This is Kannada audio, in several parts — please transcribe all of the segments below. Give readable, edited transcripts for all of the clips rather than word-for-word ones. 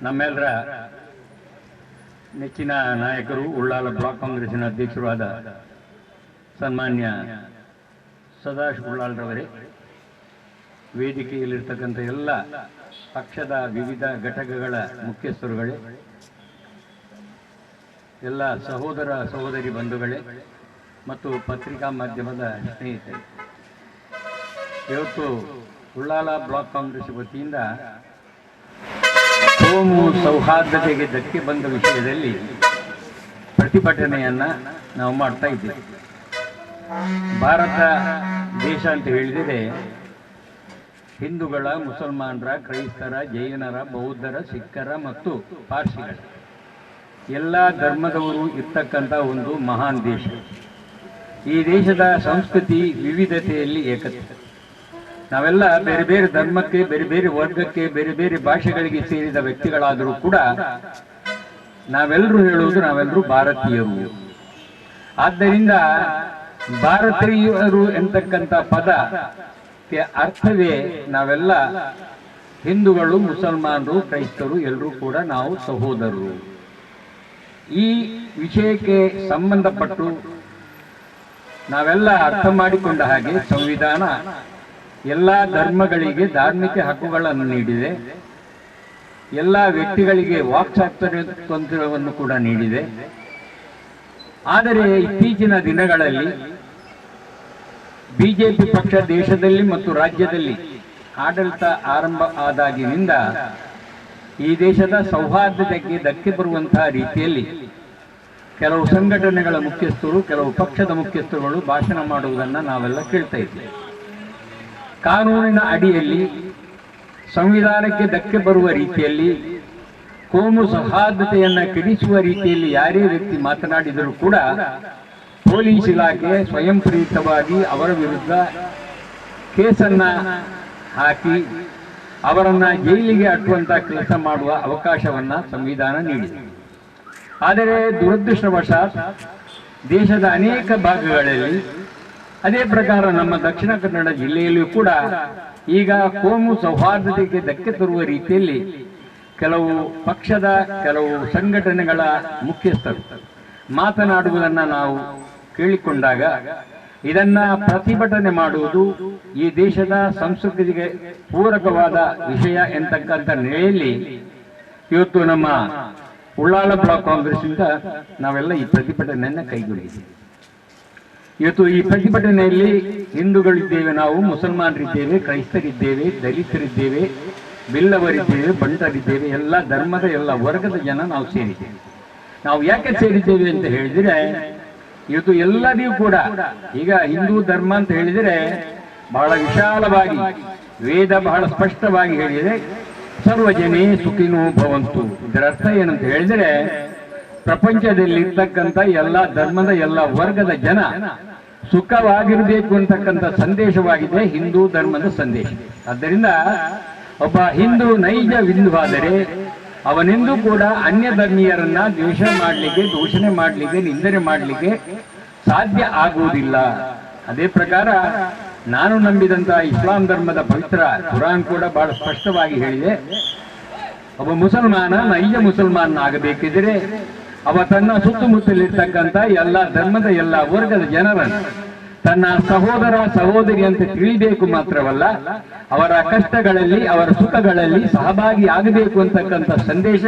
ನಮ್ಮೆಲ್ಲರ ನೆಚ್ಚಿನ ನಾಯಕರು ಉಳ್ಳಾಲ ಬ್ಲಾಕ್ ಕಾಂಗ್ರೆಸ್ಸಿನ ಅಧ್ಯಕ್ಷರು ಆದ ಸನ್ಮಾನ್ಯ ಸದಾಶಿವ ಉಳ್ಳಾಲ್ರವರೇ, ವೇದಿಕೆಯಲ್ಲಿರ್ತಕ್ಕಂಥ ಎಲ್ಲ ಪಕ್ಷದ ವಿವಿಧ ಘಟಕಗಳ ಮುಖ್ಯಸ್ಥರುಗಳೇ, ಎಲ್ಲ ಸಹೋದರ ಸಹೋದರಿ ಬಂಧುಗಳೇ ಮತ್ತು ಪತ್ರಿಕಾ ಮಾಧ್ಯಮದ ಸ್ನೇಹಿತರೆ, ಇವತ್ತು ಉಳ್ಳಾಲ ಬ್ಲಾಕ್ ಕಾಂಗ್ರೆಸ್ ವತಿಯಿಂದ ಕೋಮು ಸೌಹಾರ್ದತೆಗೆ ಧಕ್ಕೆ ಬಂದ ವಿಷಯದಲ್ಲಿ ಪ್ರತಿಭಟನೆಯನ್ನ ನಾವು ಮಾಡ್ತಾ ಇದ್ದೇವೆ. ಭಾರತ ದೇಶ ಅಂತ ಹೇಳಿದರೆ ಹಿಂದೂಗಳ, ಮುಸಲ್ಮಾನರ, ಕ್ರೈಸ್ತರ, ಜೈನರ, ಬೌದ್ಧರ, ಸಿಖ್ಖರ ಮತ್ತು ಪಾರ್ಸಿಗಳ ಎಲ್ಲ ಧರ್ಮದವರು ಇರ್ತಕ್ಕಂಥ ಒಂದು ಮಹಾನ್ ದೇಶ. ಈ ದೇಶದ ಸಂಸ್ಕೃತಿ ವಿವಿಧತೆಯಲ್ಲಿ ಏಕತೆ. ನಾವೆಲ್ಲ ಬೇರೆ ಬೇರೆ ಧರ್ಮಕ್ಕೆ, ಬೇರೆ ಬೇರೆ ವರ್ಗಕ್ಕೆ, ಬೇರೆ ಬೇರೆ ಭಾಷೆಗಳಿಗೆ ಸೇರಿದ ವ್ಯಕ್ತಿಗಳಾದರೂ ಕೂಡ ನಾವೆಲ್ಲರೂ ಹೇಳುವುದು ನಾವೆಲ್ಲರೂ ಭಾರತೀಯರು. ಆದ್ದರಿಂದ ಭಾರತೀಯರು ಎಂತಕ್ಕಂಥ ಪದಕ್ಕೆ ಅರ್ಥವೇ ನಾವೆಲ್ಲ ಹಿಂದೂಗಳು, ಮುಸಲ್ಮಾನರು, ಕ್ರೈಸ್ತರು ಎಲ್ಲರೂ ಕೂಡ ನಾವು ಸಹೋದರರು. ಈ ವಿಷಯಕ್ಕೆ ಸಂಬಂಧಪಟ್ಟು ನಾವೆಲ್ಲ ಅರ್ಥ ಮಾಡಿಕೊಂಡ ಹಾಗೆ ಸಂವಿಧಾನ ಎಲ್ಲ ಧರ್ಮಗಳಿಗೆ ಧಾರ್ಮಿಕ ಹಕ್ಕುಗಳನ್ನು ನೀಡಿದೆ, ಎಲ್ಲ ವ್ಯಕ್ತಿಗಳಿಗೆ ವಾಕ್ ಸ್ವಾತಂತ್ರ್ಯವನ್ನು ಕೂಡ ನೀಡಿದೆ. ಆದರೆ ಇತ್ತೀಚಿನ ದಿನಗಳಲ್ಲಿ ಬಿಜೆಪಿ ಪಕ್ಷ ದೇಶದಲ್ಲಿ ಮತ್ತು ರಾಜ್ಯದಲ್ಲಿ ಆಡಳಿತ ಆರಂಭ ಆದಾಗಿನಿಂದ ಈ ದೇಶದ ಸೌಹಾರ್ದತೆಗೆ ಧಕ್ಕೆ ಬರುವಂತಹ ರೀತಿಯಲ್ಲಿ ಕೆಲವು ಸಂಘಟನೆಗಳ ಮುಖ್ಯಸ್ಥರು, ಕೆಲವು ಪಕ್ಷದ ಮುಖ್ಯಸ್ಥರುಗಳು ಭಾಷಣ ಮಾಡುವುದನ್ನು ನಾವೆಲ್ಲ ಕೇಳ್ತಾ ಇದ್ದೇವೆ. ಕಾನೂನಿನ ಅಡಿಯಲ್ಲಿ ಸಂವಿಧಾನಕ್ಕೆ ಧಕ್ಕೆ ಬರುವ ರೀತಿಯಲ್ಲಿ, ಕೋಮು ಸೌಹಾರ್ದತೆಯನ್ನು ಕೆಡಿಸುವ ರೀತಿಯಲ್ಲಿ ಯಾರೇ ವ್ಯಕ್ತಿ ಮಾತನಾಡಿದರೂ ಕೂಡ ಪೊಲೀಸ್ ಇಲಾಖೆ ಸ್ವಯಂ ಪ್ರೇರಿತವಾಗಿ ಅವರ ವಿರುದ್ಧ ಕೇಸನ್ನ ಹಾಕಿ ಅವರನ್ನ ಜೈಲಿಗೆ ಅಟ್ಟುವಂತ ಕೆಲಸ ಮಾಡುವ ಅವಕಾಶವನ್ನ ಸಂವಿಧಾನ ನೀಡಿದೆ. ಆದರೆ ದುರದೃಷ್ಟವಶಾತ್ ದೇಶದ ಅನೇಕ ಭಾಗಗಳಲ್ಲಿ, ಅದೇ ಪ್ರಕಾರ ನಮ್ಮ ದಕ್ಷಿಣ ಕನ್ನಡ ಜಿಲ್ಲೆಯಲ್ಲಿಯೂ ಕೂಡ ಈಗ ಕೋಮು ಸೌಹಾರ್ದತೆಗೆ ಧಕ್ಕೆ ತರುವ ರೀತಿಯಲ್ಲಿ ಕೆಲವು ಪಕ್ಷದ, ಕೆಲವು ಸಂಘಟನೆಗಳ ಮುಖ್ಯಸ್ಥರು ಮಾತನಾಡುವುದನ್ನು ನಾವು ಕೇಳಿಕೊಂಡಾಗ ಇದನ್ನ ಪ್ರತಿಭಟನೆ ಮಾಡುವುದು ಈ ದೇಶದ ಸಂಸ್ಕೃತಿಗೆ ಪೂರಕವಾದ ವಿಷಯ ಎಂತಕ್ಕಂಥ ನೆಲೆಯಲ್ಲಿ ಇವತ್ತು ನಮ್ಮ ಉಳ್ಳಾಲ ಬ್ಲಾಕ್ ಕಾಂಗ್ರೆಸ್ನಿಂದ ನಾವೆಲ್ಲ ಈ ಪ್ರತಿಭಟನೆಯನ್ನು ಕೈಗೊಂಡಿದ್ದೇವೆ. ಇವತ್ತು ಈ ಪ್ರತಿಭಟನೆಯಲ್ಲಿ ಹಿಂದೂಗಳಿದ್ದೇವೆ, ನಾವು ಮುಸಲ್ಮಾನರಿದ್ದೇವೆ, ಕ್ರೈಸ್ತರಿದ್ದೇವೆ, ದಲಿತರಿದ್ದೇವೆ, ಬಿಲ್ಲವರಿದ್ದೇವೆ, ಬಂಟರಿದ್ದೇವೆ, ಎಲ್ಲ ಧರ್ಮದ ಎಲ್ಲ ವರ್ಗದ ಜನ ನಾವು ಸೇರಿದ್ದೇವೆ. ನಾವು ಯಾಕೆ ಸೇರಿದ್ದೇವೆ ಅಂತ ಹೇಳಿದರೆ, ಇವತ್ತು ಎಲ್ಲರಿಗೂ ಕೂಡ ಈಗ ಹಿಂದೂ ಧರ್ಮ ಅಂತ ಹೇಳಿದರೆ ಬಹಳ ವಿಶಾಲವಾಗಿ ವೇದ ಬಹಳ ಸ್ಪಷ್ಟವಾಗಿ ಹೇಳಿದೆ, ಸರ್ವಜನೇ ಸುಖಿನೋ ಭವಂತು. ಇದರ ಅರ್ಥ ಏನಂತ ಹೇಳಿದರೆ ಪ್ರಪಂಚದಲ್ಲಿರ್ತಕ್ಕಂಥ ಎಲ್ಲ ಧರ್ಮದ ಎಲ್ಲ ವರ್ಗದ ಜನ ಸುಖವಾಗಿರಬೇಕು ಅಂತಕ್ಕಂಥ ಸಂದೇಶವಾಗಿದೆ ಹಿಂದೂ ಧರ್ಮದ ಸಂದೇಶ. ಆದ್ದರಿಂದ ಒಬ್ಬ ಹಿಂದೂ ನೈಜ ಹಿಂದೂ ಆದರೆ ಅವನೆಂದೂ ಕೂಡ ಅನ್ಯ ಧರ್ಮೀಯರನ್ನ ದ್ವೇಷ ಮಾಡಲಿಕ್ಕೆ, ದೂಷಣೆ ಮಾಡಲಿಕ್ಕೆ, ನಿಂದನೆ ಮಾಡಲಿಕ್ಕೆ ಸಾಧ್ಯ ಆಗುವುದಿಲ್ಲ. ಅದೇ ಪ್ರಕಾರ ನಾನು ನಂಬಿದಂತಹ ಇಸ್ಲಾಂ ಧರ್ಮದ ಪವಿತ್ರ ಕುರಾನ್ ಕೂಡ ಬಹಳ ಸ್ಪಷ್ಟವಾಗಿ ಹೇಳಿದೆ, ಒಬ್ಬ ಮುಸಲ್ಮಾನ ನೈಜ ಮುಸಲ್ಮಾನ ಆಗಬೇಕಿದ್ರೆ ಅವ ತನ್ನ ಸುತ್ತಮುತ್ತಲಿರ್ತಕ್ಕಂಥ ಎಲ್ಲ ಧರ್ಮದ ಎಲ್ಲ ವರ್ಗದ ಜನರನ್ನು ತನ್ನ ಸಹೋದರ ಸಹೋದರಿ ಅಂತ ತಿಳಿಬೇಕು ಮಾತ್ರವಲ್ಲ, ಅವರ ಕಷ್ಟಗಳಲ್ಲಿ, ಅವರ ಸುಖಗಳಲ್ಲಿ ಸಹಭಾಗಿ ಆಗಬೇಕು ಅಂತಕ್ಕಂಥ ಸಂದೇಶ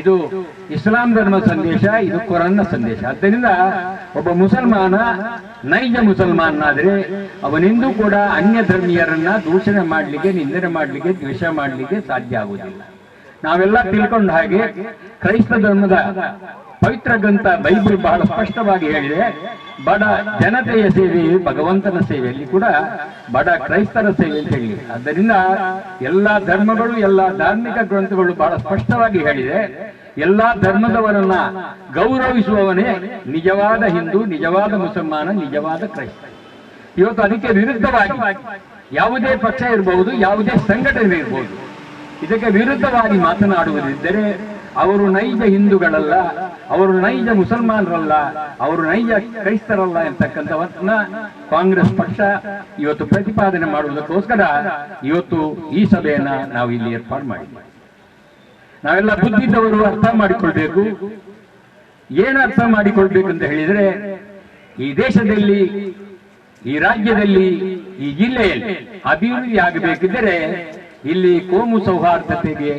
ಇದು ಇಸ್ಲಾಂ ಧರ್ಮ ಸಂದೇಶ, ಇದು ಕುರಾನ್ನ ಸಂದೇಶ. ಆದ್ದರಿಂದ ಒಬ್ಬ ಮುಸಲ್ಮಾನ ನೈಜ ಮುಸಲ್ಮಾನಾದರೆ ಅವನೆಂದೂ ಕೂಡ ಅನ್ಯ ಧರ್ಮೀಯರನ್ನ ದೂಷಣೆ ಮಾಡಲಿಕ್ಕೆ, ನಿಂದನೆ ಮಾಡಲಿಕ್ಕೆ, ದ್ವೇಷ ಮಾಡಲಿಕ್ಕೆ ಸಾಧ್ಯ ಆಗುವುದಿಲ್ಲ. ನಾವೆಲ್ಲ ತಿಳ್ಕೊಂಡ ಹಾಗೆ ಕ್ರೈಸ್ತ ಧರ್ಮದ ಪವಿತ್ರ ಗ್ರಂಥ ಬೈಬಲ್ ಬಹಳ ಸ್ಪಷ್ಟವಾಗಿ ಹೇಳಿದೆ, ಬಡ ಜನತೆಯ ಸೇವೆಯು ಭಗವಂತನ ಸೇವೆಯಲ್ಲಿ ಕೂಡ ಬಡ ಕ್ರೈಸ್ತರ ಸೇವೆ ಅಂತ ಹೇಳಿ. ಆದ್ದರಿಂದ ಎಲ್ಲ ಧರ್ಮಗಳು, ಎಲ್ಲ ಧಾರ್ಮಿಕ ಗ್ರಂಥಗಳು ಬಹಳ ಸ್ಪಷ್ಟವಾಗಿ ಹೇಳಿದೆ, ಎಲ್ಲಾ ಧರ್ಮದವರನ್ನ ಗೌರವಿಸುವವನೇ ನಿಜವಾದ ಹಿಂದೂ, ನಿಜವಾದ ಮುಸಲ್ಮಾನ, ನಿಜವಾದ ಕ್ರೈಸ್ತ. ಇವತ್ತು ಅದಕ್ಕೆ ವಿರುದ್ಧವಾಗಿ ಯಾವುದೇ ಪಕ್ಷ ಇರಬಹುದು, ಯಾವುದೇ ಸಂಘಟನೆ ಇರಬಹುದು, ಇದಕ್ಕೆ ವಿರುದ್ಧವಾಗಿ ಮಾತನಾಡುವುದಿದ್ದರೆ ಅವರು ನೈಜ ಹಿಂದೂಗಳಲ್ಲ, ಅವರು ನೈಜ ಮುಸಲ್ಮಾನರಲ್ಲ, ಅವರು ನೈಜ ಕ್ರೈಸ್ತರಲ್ಲ ಎಂತಕ್ಕಂಥವನ್ನ ಕಾಂಗ್ರೆಸ್ ಪಕ್ಷ ಇವತ್ತು ಪ್ರತಿಪಾದನೆ ಮಾಡುವುದಕ್ಕೋಸ್ಕರ ಇವತ್ತು ಈ ಸಭೆಯನ್ನ ನಾವು ಇಲ್ಲಿ ಏರ್ಪಾಡು ಮಾಡಿದ್ದೇವೆ. ನಾವೆಲ್ಲ ಬುದ್ಧಿದ್ದವರು ಅರ್ಥ ಮಾಡಿಕೊಳ್ಬೇಕು. ಏನು ಅರ್ಥ ಮಾಡಿಕೊಳ್ಬೇಕಂತ ಹೇಳಿದ್ರೆ, ಈ ದೇಶದಲ್ಲಿ, ಈ ರಾಜ್ಯದಲ್ಲಿ, ಈ ಜಿಲ್ಲೆಯಲ್ಲಿ ಅಭಿವೃದ್ಧಿ ಆಗಬೇಕಿದ್ದರೆ ಇಲ್ಲಿ ಕೋಮು ಸೌಹಾರ್ದತೆಗೆ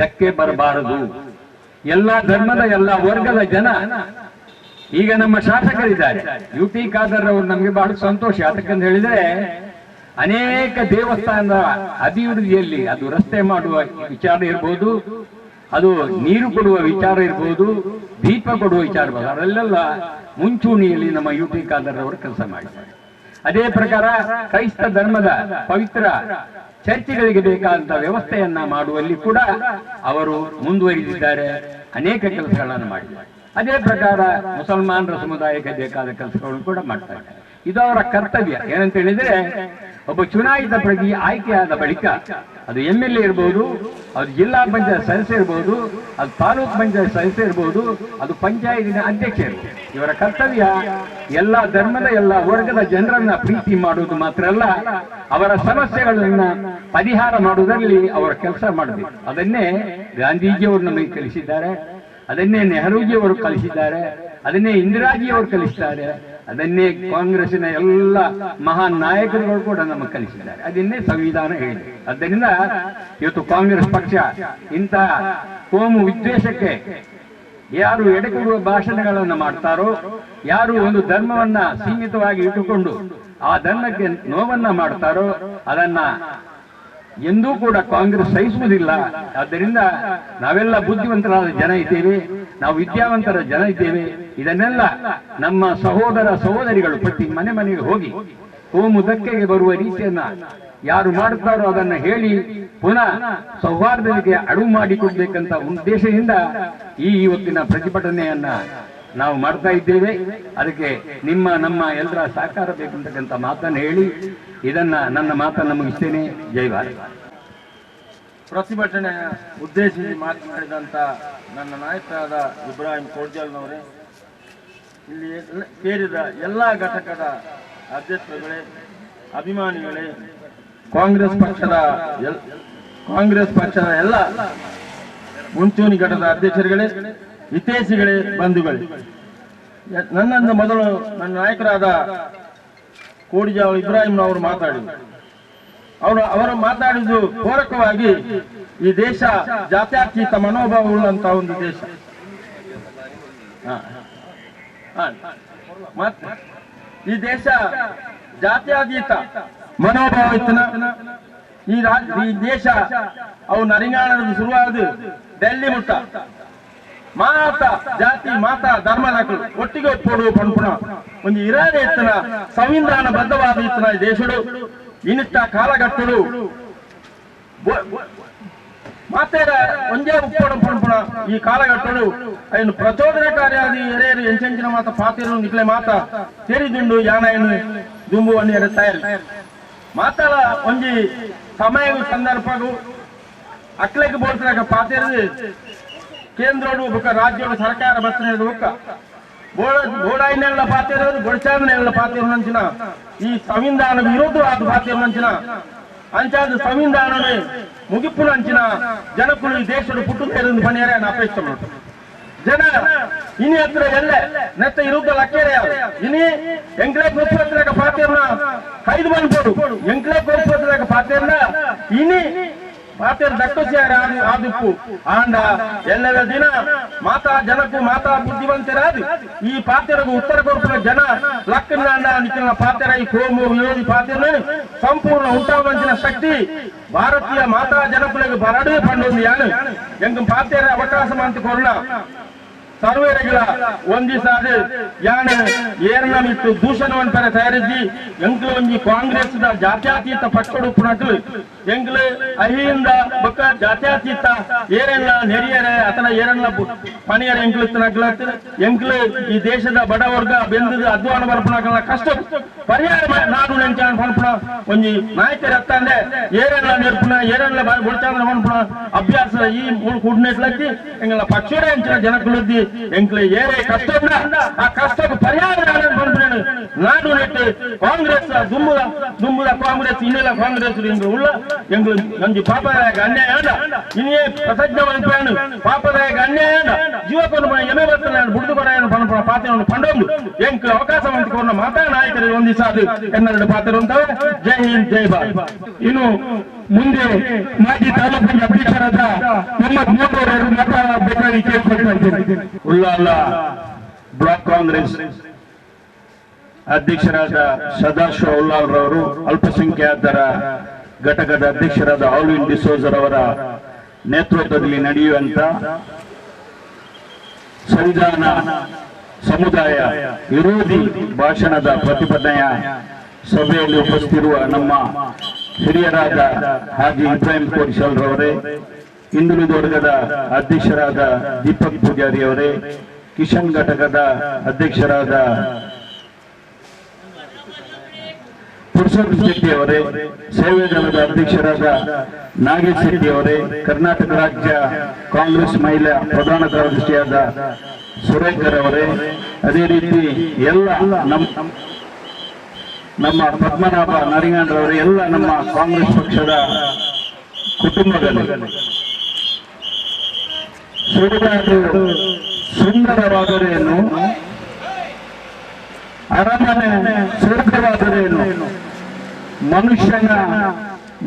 ಧಕ್ಕೆ ಬರಬಾರದು. ಎಲ್ಲ ಧರ್ಮದ, ಎಲ್ಲ ವರ್ಗದ ಜನ, ಈಗ ನಮ್ಮ ಶಾಸಕರಿದ್ದಾರೆ, UT ಖಾದರ್ ಅವರು ನಮಗೆ ಬಹಳ ಸಂತೋಷ. ಯಾಕಂತ ಹೇಳಿದ್ರೆ ಅನೇಕ ದೇವಸ್ಥಾನದ ಅಭಿವೃದ್ಧಿಯಲ್ಲಿ, ಅದು ರಸ್ತೆ ಮಾಡುವ ವಿಚಾರ ಇರ್ಬೋದು, ಅದು ನೀರು ಕೊಡುವ ವಿಚಾರ ಇರ್ಬೋದು, ದೀಪ ಕೊಡುವ ವಿಚಾರ ಇರ್ಬೋದು, ಅದರಲ್ಲೆಲ್ಲ ಮುಂಚೂಣಿಯಲ್ಲಿ ನಮ್ಮ UT ಖಾದರ್ ಅವರು ಕೆಲಸ ಮಾಡಿದ್ದಾರೆ. ಅದೇ ಪ್ರಕಾರ ಕ್ರೈಸ್ತ ಧರ್ಮದ ಪವಿತ್ರ ಚರ್ಚ್ಗಳಿಗೆ ಬೇಕಾದಂತ ವ್ಯವಸ್ಥೆಯನ್ನ ಮಾಡುವಲ್ಲಿ ಕೂಡ ಅವರು ಮುಂದುವರಿದಿದ್ದಾರೆ, ಅನೇಕ ಕೆಲಸಗಳನ್ನು ಮಾಡಿದ್ದಾರೆ. ಅದೇ ಪ್ರಕಾರ ಮುಸಲ್ಮಾನರ ಸಮುದಾಯಕ್ಕೆ ಬೇಕಾದ ಕೆಲಸಗಳನ್ನು ಕೂಡ ಮಾಡ್ತಾ ಇದ್ದಾರೆ. ಇದು ಅವರ ಕರ್ತವ್ಯ. ಏನಂತ ಹೇಳಿದ್ರೆ, ಒಬ್ಬ ಚುನಾಯಿತ ಪ್ರತಿ ಆಯ್ಕೆಯಾದ ಬಳಿಕ ಅದು MLA ಇರ್ಬೋದು, ಅದು ಜಿಲ್ಲಾ ಪಂಚಾಯತ್ ಸದಸ್ಯ ಇರ್ಬೋದು, ಅದು ತಾಲೂಕ್ ಪಂಚಾಯತ್ ಸದಸ್ಯ ಇರ್ಬೋದು, ಅದು ಪಂಚಾಯತಿನ ಅಧ್ಯಕ್ಷ ಇರ್ಬೋದು. ಇವರ ಕರ್ತವ್ಯ ಎಲ್ಲ ಧರ್ಮದ, ಎಲ್ಲ ವರ್ಗದ ಜನರನ್ನ ಪ್ರೀತಿ ಮಾಡುವುದು ಮಾತ್ರ ಅಲ್ಲ, ಅವರ ಸಮಸ್ಯೆಗಳನ್ನ ಪರಿಹಾರ ಮಾಡುವುದರಲ್ಲಿ ಅವರ ಕೆಲಸ ಮಾಡಬೇಕು. ಅದನ್ನೇ ಗಾಂಧೀಜಿಯವರು ನಮಗೆ ಕಲಿಸಿದ್ದಾರೆ, ಅದನ್ನೇ ನೆಹರೂಜಿಯವರು ಕಲಿಸಿದ್ದಾರೆ, ಅದನ್ನೇ ಇಂದಿರಾಜಿಯವರು ಕಲಿಸಿದ್ದಾರೆ, ಅದನ್ನೇ ಕಾಂಗ್ರೆಸ್ಸಿನ ಎಲ್ಲ ಮಹಾನ್ ನಾಯಕರುಗಳು ಕೂಡ ನಮಗೆ ಕಲಿಸಿದ್ದಾರೆ, ಅದನ್ನೇ ಸಂವಿಧಾನ ಹೇಳಿದೆ. ಆದ್ದರಿಂದ ಇವತ್ತು ಕಾಂಗ್ರೆಸ್ ಪಕ್ಷ ಇಂತಹ ಕೋಮು ವಿದ್ವೇಷಕ್ಕೆ ಯಾರು ಎಡೆಕೊಡುವ ಭಾಷಣಗಳನ್ನು ಮಾಡ್ತಾರೋ, ಯಾರು ಒಂದು ಧರ್ಮವನ್ನ ಸೀಮಿತವಾಗಿ ಇಟ್ಟುಕೊಂಡು ಆ ಧರ್ಮಕ್ಕೆ ನೋವನ್ನ ಮಾಡ್ತಾರೋ, ಅದನ್ನ ಎಂದೂ ಕೂಡ ಕಾಂಗ್ರೆಸ್ ಸಹಿಸುವುದಿಲ್ಲ. ಆದ್ದರಿಂದ ನಾವೆಲ್ಲ ಬುದ್ಧಿವಂತರಾದ ಜನ ಇದ್ದೇವೆ, ನಾವು ವಿದ್ಯಾವಂತರ ಜನ ಇದ್ದೇವೆ. ಇದನ್ನೆಲ್ಲ ನಮ್ಮ ಸಹೋದರ ಸಹೋದರಿಗಳು ಪ್ರತಿ ಮನೆ ಮನೆಗೆ ಹೋಗಿ ಕೋಮು ಧಕ್ಕೆಗೆ ಬರುವ ರೀತಿಯನ್ನ ಯಾರು ಮಾಡುತ್ತಾರೋ ಅದನ್ನ ಹೇಳಿ ಪುನಃ ಸೌಹಾರ್ದತೆಗೆ ಅಡುವು ಮಾಡಿಕೊಡ್ಬೇಕಂತ ಉದ್ದೇಶದಿಂದ ಈ ಇವತ್ತಿನ ಪ್ರತಿಭಟನೆಯನ್ನ ನಾವು ಮಾಡ್ತಾ ಇದ್ದೇವೆ. ಅದಕ್ಕೆ ನಮ್ಮ ಎಲ್ಲರ ಸಹಕಾರ ಬೇಕಂತಕ್ಕಂಥ ಮಾತನ್ನು ಹೇಳಿ ನನ್ನ ಮಾತನ್ನು ಮುಗಿಸ್ತೇನೆ. ಜೈ ಭಾರತ್. ಪ್ರತಿಭಟನೆ ಉದ್ದೇಶಿಸಿ ಮಾತನಾಡಿದಂಥ ನನ್ನ ನಾಯಕರಾದ ಇಬ್ರಾಹಿಂ ಕೋಡ್ಜಲ್ನವರೇ, ಇಲ್ಲಿ ಸೇರಿದ ಎಲ್ಲ ಘಟಕದ ಅಧ್ಯಕ್ಷರುಗಳೇ, ಅಭಿಮಾನಿಗಳೇ, ಕಾಂಗ್ರೆಸ್ ಪಕ್ಷದ ಎಲ್ಲ ಮುಂಚೂಣಿ ಘಟಕದ ಅಧ್ಯಕ್ಷರುಗಳೇ, ಹಿತೈಷಿಗಳೇ, ಬಂಧುಗಳೇ, ನನ್ನನ್ನು ಮೊದಲು ನನ್ನ ನಾಯಕರಾದ ಕೋಡಿಜಾವ್ ಇಬ್ರಾಹಿಂನವರು ಅವರು ಮಾತಾಡಿದ್ದು ಪೂರಕವಾಗಿ ಈ ದೇಶ ಜಾತ್ಯತೀತ ಮನೋಭಾವವುಳ್ಳಂತಹ ಒಂದು ದೇಶ. ಈ ದೇಶ ಜಾತ್ಯತೀತ ಮನೋಭಾವ ಇತ್ತನ ಈ ದೇಶ ಅವು ನರಿಗಾಣದ ಶುರುವಾದ ಡೆಲ್ಲಿ ಮುಟ್ಟ ಮಾತ ಜಾತಿ ಮಾತ ಧರ್ಮದ ಒಟ್ಟಿಗೆ ಒಪ್ಪೋಡುವ ಪಂಪುಣ ಒಂದು ಇರಾದೆ ಇತ್ತನ ಸಂವಿಧಾನ ಬದ್ಧವಾದ ಇತ್ತನ ಈ ದೇಶಡು ಇನ್ನಿಟ್ಟ ಕಾಲಘಟ್ಟಡು ಮಾತೇರ ಒಂದೇ ಉಪ್ಪೋಡ ಪಂಪುಣ ಈ ಕಾಲಘಟ್ಟಡು ಅಯ್ಯನು ಪ್ರಚೋದನಕಾರಿಯಾದ ಎರೆಯರು ಎಂಚೆಂಚಿನ ಮಾತ ಪಾತಿರು ನಿಕ್ಲೆ ಮಾತ ತೆರಿದುಂಡು ಯಾನ ದುಂಬು ಅನ್ನ ತಯಾರಿ ಮಾತಾಡ ಒಂಜಿ ಸಮಯ ಸಂದರ್ಭಗೂ ಅಕ್ಲೆಗೆ ಬೋಲ್ಸಿದಾಗ ಪಾತಿರದು ಕೇಂದ್ರೋಡು ಬೊಕ್ಕ ರಾಜ್ಯೋಡು ಸರ್ಕಾರ ಬಸ್ಸಿನ ಬೊಕ್ಕ ಬೋಡಾಯಿನೆಲ್ಲ ಪಾತಿರೋದು ಗೊಡಚಾದನೆಲ್ಲ ಪಾತಿರು ನಂಚಿನ ಈ ಸಂವಿಧಾನ ವಿರೋಧವಾದ ಪಾತಿರು ನಂಚಿನ ಅಂಚಾದ ಸಂವಿಧಾನನೇ ಮುಗಿಪು ನಂಚಿನ ಜನಕ್ಕೂ ಈ ದೇಶದ ಪುಟ್ಟು ಬನ್ನಿಯರೆ ಅಪೇಕ್ಷೆ ಮಾಡು ಜನ ಇನಿ ಹತ್ರ ಎಲ್ಲ ನೆತ್ತ ಇರುದ್ದ ಲಕ್ಕೇರೆ ಇನಿ ಎಂಕ್ಲೆ ಗೋಸ್ಪತ್ರಾಗ ಪಾತಿರ್ನ ಕೈದು ಬಂದ್ಕೊಡು ಎಂಕ್ಲೆ ಗೋಸ್ಪತ್ರಾಗ ಪಾತಿರ್ನ ಇನಿ ಪಾತಿರ್ ದಕ್ಕಸಿಯಾರ ಆದಿಪ್ಪು ಆಂಡ ಎಲ್ಲರ ದಿನ ಮಾತಾ ಜನಕ್ಕೂ ಮಾತಾ ಬುದ್ಧಿವಂತರಾದು ಈ ಪಾತಿರಗೂ ಉತ್ತರ ಕೊಡುವ ಜನ ಲಕ್ಕನ್ನ ನಿಖಿಲ ಪಾತಿರ ಈ ಕೋಮು ವಿರೋಧಿ ಪಾತಿರ ಸಂಪೂರ್ಣ ಉಂಟಾವಂಚಿನ ಶಕ್ತಿ ಭಾರತೀಯ ಮಾತಾ ಜನಕ್ಕೂ ಬರಡೇ ಪಂಡೊಂದು ಯಾನು ಎಂಗ ಪಾತಿರ ಅವಕಾಶ ಅಂತ ಕೊರಳ ಸರ್ವೇರೆಗಳ ಒಂದಿಸಾದ ಯಾನ ಏರ್ನ ಮಿತ್ತು ದೂಷಣವಂತರ ತಯಾರಿಸಿ ಎಂಕ್ಲು ಒಂಜಿ ಕಾಂಗ್ರೆಸ್ ಜಾತ್ಯತೀತ ಪಟ್ಟೊಡುಪುನಕ್ಲು ಎಂಕ್ಲು ಅಹಿಂದ ಬೊಕ್ಕ ಜಾತ್ಯತೀತ ಏರೆಲ್ಲ ನೆರಿಯರೆ ಅಥವಾ ಏರೆಲ್ಲ ಪಣಿಯರ ಎಂಕ್ಲು ಎಂಕ್ಲು ಈ ದೇಶದ ಬಡವರ್ಗ ಬೆಂದದ ಅಧ್ವಾನ ಬರ್ಪುನಕಲ್ಲ ಕಷ್ಟ ಪರಿಹಾರ ನಾಡು ನೆಂಚಾನ ಪಂಪುಣ ಒಂಜಿ ನಾಯಕರ ಹತ್ತಂದೆ ಏರೆಲ್ಲ ನೆರ್ಪುಣ ಏರೆಲ್ಲ ಬುಡ್ಚಾಂದ್ರ ಪಂಪುಣ ಅಭ್ಯಾಸ ಈ ಕುಡ್ನೆಟ್ಲತ್ತಿ ಎಂಗಳ ಪಕ್ಷದ ಹೆಂಚಿನ ಜನಕ್ಕುಳದ್ದಿ ಎಂಕ್ಲೆ ಏರೇ ಕಷ್ಟ ಆ ಕಷ್ಟಕ್ಕೆ ಪರಿಹಾರ ನಾಡು ನೆಟ್ಟು ಕಾಂಗ್ರೆಸ್ ದುಂಬುದ ಕಾಂಗ್ರೆಸ್ ಇನ್ನೆಲ್ಲ ಕಾಂಗ್ರೆಸ್ ಉಳ್ಳ ಎಂಗ್ಳು ನಂಜಿ ಪಾಪದಾಯಕ ಅನ್ಯಾಯ ಇನ್ನೇ ಪ್ರಸಜ್ಞ ಮಲ್ಪೇನು ಪಾಪದಾಯಕ ಅನ್ಯಾಯ ಜೀವಕನು ಎಮೆ ಬರ್ತಾನೆ ಬುಡ್ದು ಕೊಡ ಪಾತ್ರವನ್ನು ಪಂಡೊಂದು ಎಂಕ್ ಅವಕಾಶ ಮಂತ್ರಿಕೊಂಡ ಮಾತಾ ನಾಯಕರಿಗೆ ಹೊಂದಿಸಾದು ಎನ್ನೆರಡು ಪಾತ್ರ ಅಂತವೆ. ಜೈ ಹಿಂದ್ ಜೈ ಭಾರತ್. ಇನ್ನು ಮುಂದೆ ಮಾಜಿ ತಾಲೂಕಿನ ಅಧ್ಯಕ್ಷರಾದ ಮೊಹಮ್ಮದ್ ಮೋಟೂರವರು ಮಾತಾಡಬೇಕಾಗಿ ಕೇಳ್ಕೊಳ್ತಾ ಇದ್ದೇನೆ. ಉಳ್ಳಾಲ ಬ್ಲಾಕ್ ಕಾಂಗ್ರೆಸ್ ಅಧ್ಯಕ್ಷರಾದ ಸದಾಶಿವ ಉಳ್ಳಾಲ್ರವರು, ಅಲ್ಪಸಂಖ್ಯಾತರ ಘಟಕದ ಅಧ್ಯಕ್ಷರಾದ ಆಲ್ವಿನ್ ಡಿಸೋಜರ್ ಅವರ ನೇತೃತ್ವದಲ್ಲಿ ನಡೆಯುವಂತ ಸಂವಿಧಾನ ಸಮುದಾಯ ವಿರೋಧಿ ಭಾಷಣದ ಪ್ರತಿಭಟನೆಯ ಸಭೆಯಲ್ಲಿ ಉಪಸ್ಥಿತಿರುವ ನಮ್ಮ ಹಿರಿಯರಾದ ಹಾಜಿ ಇಬ್ರಾಹಿಂ ಕೋಡಿಶಾಲ್ರವರೇ, ಹಿಂದುಳಿದ ವರ್ಗದ ಅಧ್ಯಕ್ಷರಾದ ದೀಪಕ್ ಪೂಜಾರಿ ಅವರೇ, ಕಿಶನ್ ಘಟಕದ ಅಧ್ಯಕ್ಷರಾದ ಪುರುಷೋತ್ತಮ ಶೆಟ್ಟಿ ಅವರೇ, ಸೇವೆ ದಳದ ಅಧ್ಯಕ್ಷರಾದ ನಾಗೇಶ್ ಶೆಟ್ಟಿ ಅವರೇ, ಕರ್ನಾಟಕ ರಾಜ್ಯ ಕಾಂಗ್ರೆಸ್ ಮಹಿಳಾ ಪ್ರಧಾನ ಕಾರ್ಯದರ್ಶಿಯಾದ ಸುರೇಖರ್ ಅವರೇ, ಅದೇ ರೀತಿ ಎಲ್ಲ ನಮ್ಮ ಪದ್ಮನಾಭ ನಾರಿಂಗಾಂಡ್ರವರೇ, ಎಲ್ಲ ನಮ್ಮ ಕಾಂಗ್ರೆಸ್ ಪಕ್ಷದ ಕುಟುಂಬದಲ್ಲಿ ಸುಡುಗಾಡು ಸುಂದರವಾದರೇನು, ಅರಮನೆ ಸ್ವರ್ಗವಾದರೇನು,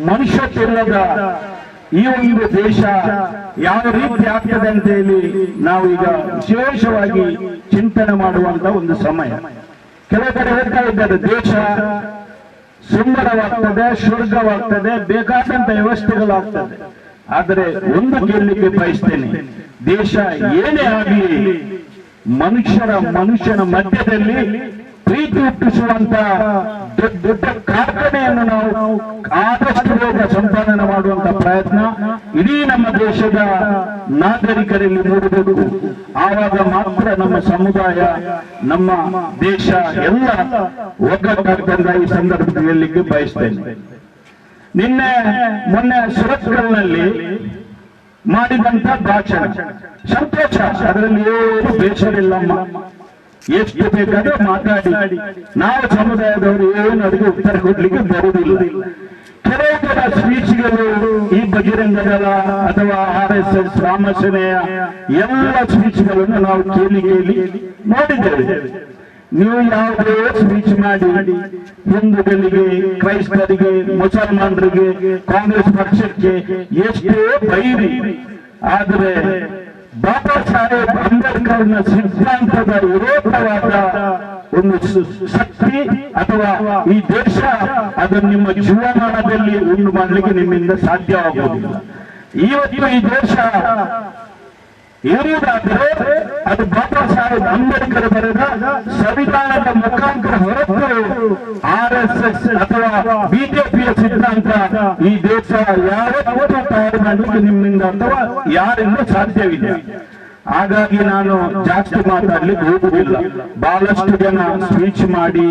ಮನುಷ್ಯತ್ವದ ಈ ಒಂದು ದೇಶ ಯಾವ ರೀತಿ ಆಗ್ತದೆ ಅಂತ ಹೇಳಿ ನಾವು ಈಗ ವಿಶೇಷವಾಗಿ ಚಿಂತನೆ ಮಾಡುವಂತ ಒಂದು ಸಮಯ. ಕೆಲವು ಕಡೆ ಹೇಳ್ತಾ ಇದ್ದಾರೆ ದೇಶ ಸುಂದರವಾಗ್ತದೆ, ಸ್ವರ್ಗವಾಗ್ತದೆ, ಬೇಕಾದಂತ ವ್ಯವಸ್ಥೆಗಳಾಗ್ತದೆ. ಆದರೆ ಒಂದು ಕೇಳಲಿಕ್ಕೆ ಬಯಸ್ತೇನೆ, ದೇಶ ಏನೇ ಆಗಲಿ ಮನುಷ್ಯನ ಮಧ್ಯದಲ್ಲಿ ಪ್ರೀತಿ ಹುಟ್ಟಿಸುವಂತ ದೊಡ್ಡ ಕಾರ್ಖಾನೆಯನ್ನು ನಾವು ಆದಷ್ಟು ಬೇಗ ಸಂಪಾದನೆ ಮಾಡುವಂತ ಪ್ರಯತ್ನ ಇಡೀ ನಮ್ಮ ದೇಶದ ನಾಗರಿಕರಲ್ಲಿ ಮೂಡಬೇಕು. ಆವಾಗ ಮಾತ್ರ ನಮ್ಮ ಸಮುದಾಯ, ನಮ್ಮ ದೇಶ ಎಲ್ಲ ಒಗ್ಗಟ್ಟಾಗ್ತದೆ. ಈ ಸಂದರ್ಭದಲ್ಲಿ ಹೇಳಲಿಕ್ಕೆ ಬಯಸ್ತೇನೆ, ಮೊನ್ನೆ ಸುರತ್ಕಲ್ನಲ್ಲಿ ಮಾಡಿದಂತ ಭಾಷಣ ಸಂತೋಷ, ಅದರಲ್ಲಿ ಏನು ಬೇಸರಿಲ್ಲಮ್ಮ. ಎಷ್ಟು ಬೇಕಾದ್ರೆ ಮಾತಾಡಿ, ನಾವು ಸಮುದಾಯದವರು ಏನು ಅದಕ್ಕೆ ಉತ್ತರ ಕೊಡ್ಲಿಕ್ಕೆ ಬರುವುದಿಲ್ಲ. ಕೆಲವು ಕಡೆ ಸ್ಪೀಚ್ಗಳು ಈ ಬಜರಂಗ ದಳ ಅಥವಾ RSS ರಾಮಸೇನೆಯ ಎಲ್ಲ ಸ್ಪೀಚ್ಗಳನ್ನು ನಾವು ಕೇಳಿ ನೋಡಿದ್ದೇವೆ. ನೀವು ಯಾವುದೇ ಸ್ಪೀಚ್ ಮಾಡಿ ಹಿಂದೂಗಳಿಗೆ, ಕ್ರೈಸ್ತರಿಗೆ, ಮುಸಲ್ಮಾನರಿಗೆ, ಕಾಂಗ್ರೆಸ್ ಪಕ್ಷಕ್ಕೆ ಎಷ್ಟೇ ಬೈರಿ, ಆದರೆ ಬಾಬಾ ಸಾಹೇಬ್ ಅಂಬೇಡ್ಕರ್ನ ಸಿದ್ಧಾಂತದ ವಿರೋಧವಾದ ಒಂದು ಶಕ್ತಿ ಅಥವಾ ಈ ದೇಶ ಅದನ್ನು ನಿಮ್ಮ ಜೀವಮಾನದಲ್ಲಿ ಉಂಟು ಮಾಡಲಿಕ್ಕೆ ನಿಮ್ಮಿಂದ ಸಾಧ್ಯವಾಗುವುದಿಲ್ಲ. ಇವತ್ತು ಈ ದೇಶ ಇರುವುದಾದರೆ ಅದು ಬಾಬಾ ಸಾಹೇಬ್ ಅಂಬೇಡ್ಕರ್ ಬರೆದ ಸಂವಿಧಾನದ ಮುಖಾಂತರ ಹೊರತು RSS ಅಥವಾ ಬಿಜೆಪಿಯ ಸಿದ್ಧಾಂತ ಈ ದೇಶ ಯಾವತ್ತೂ ತಯಾರು ಮಾಡಲಿಕ್ಕೆ ನಿಮ್ಮಿಂದ ಅಥವಾ ಯಾರಿಂದ ಸಾಧ್ಯವಿಲ್ಲ. ಹಾಗಾಗಿ ನಾನು ಜಾಸ್ತಿ ಮಾತಾಡ್ಲಿಕ್ಕೆ ಹೋಗುವುದಿಲ್ಲ. ಬಹಳಷ್ಟು ಜನ ಸ್ಪೀಚ್ ಮಾಡಿ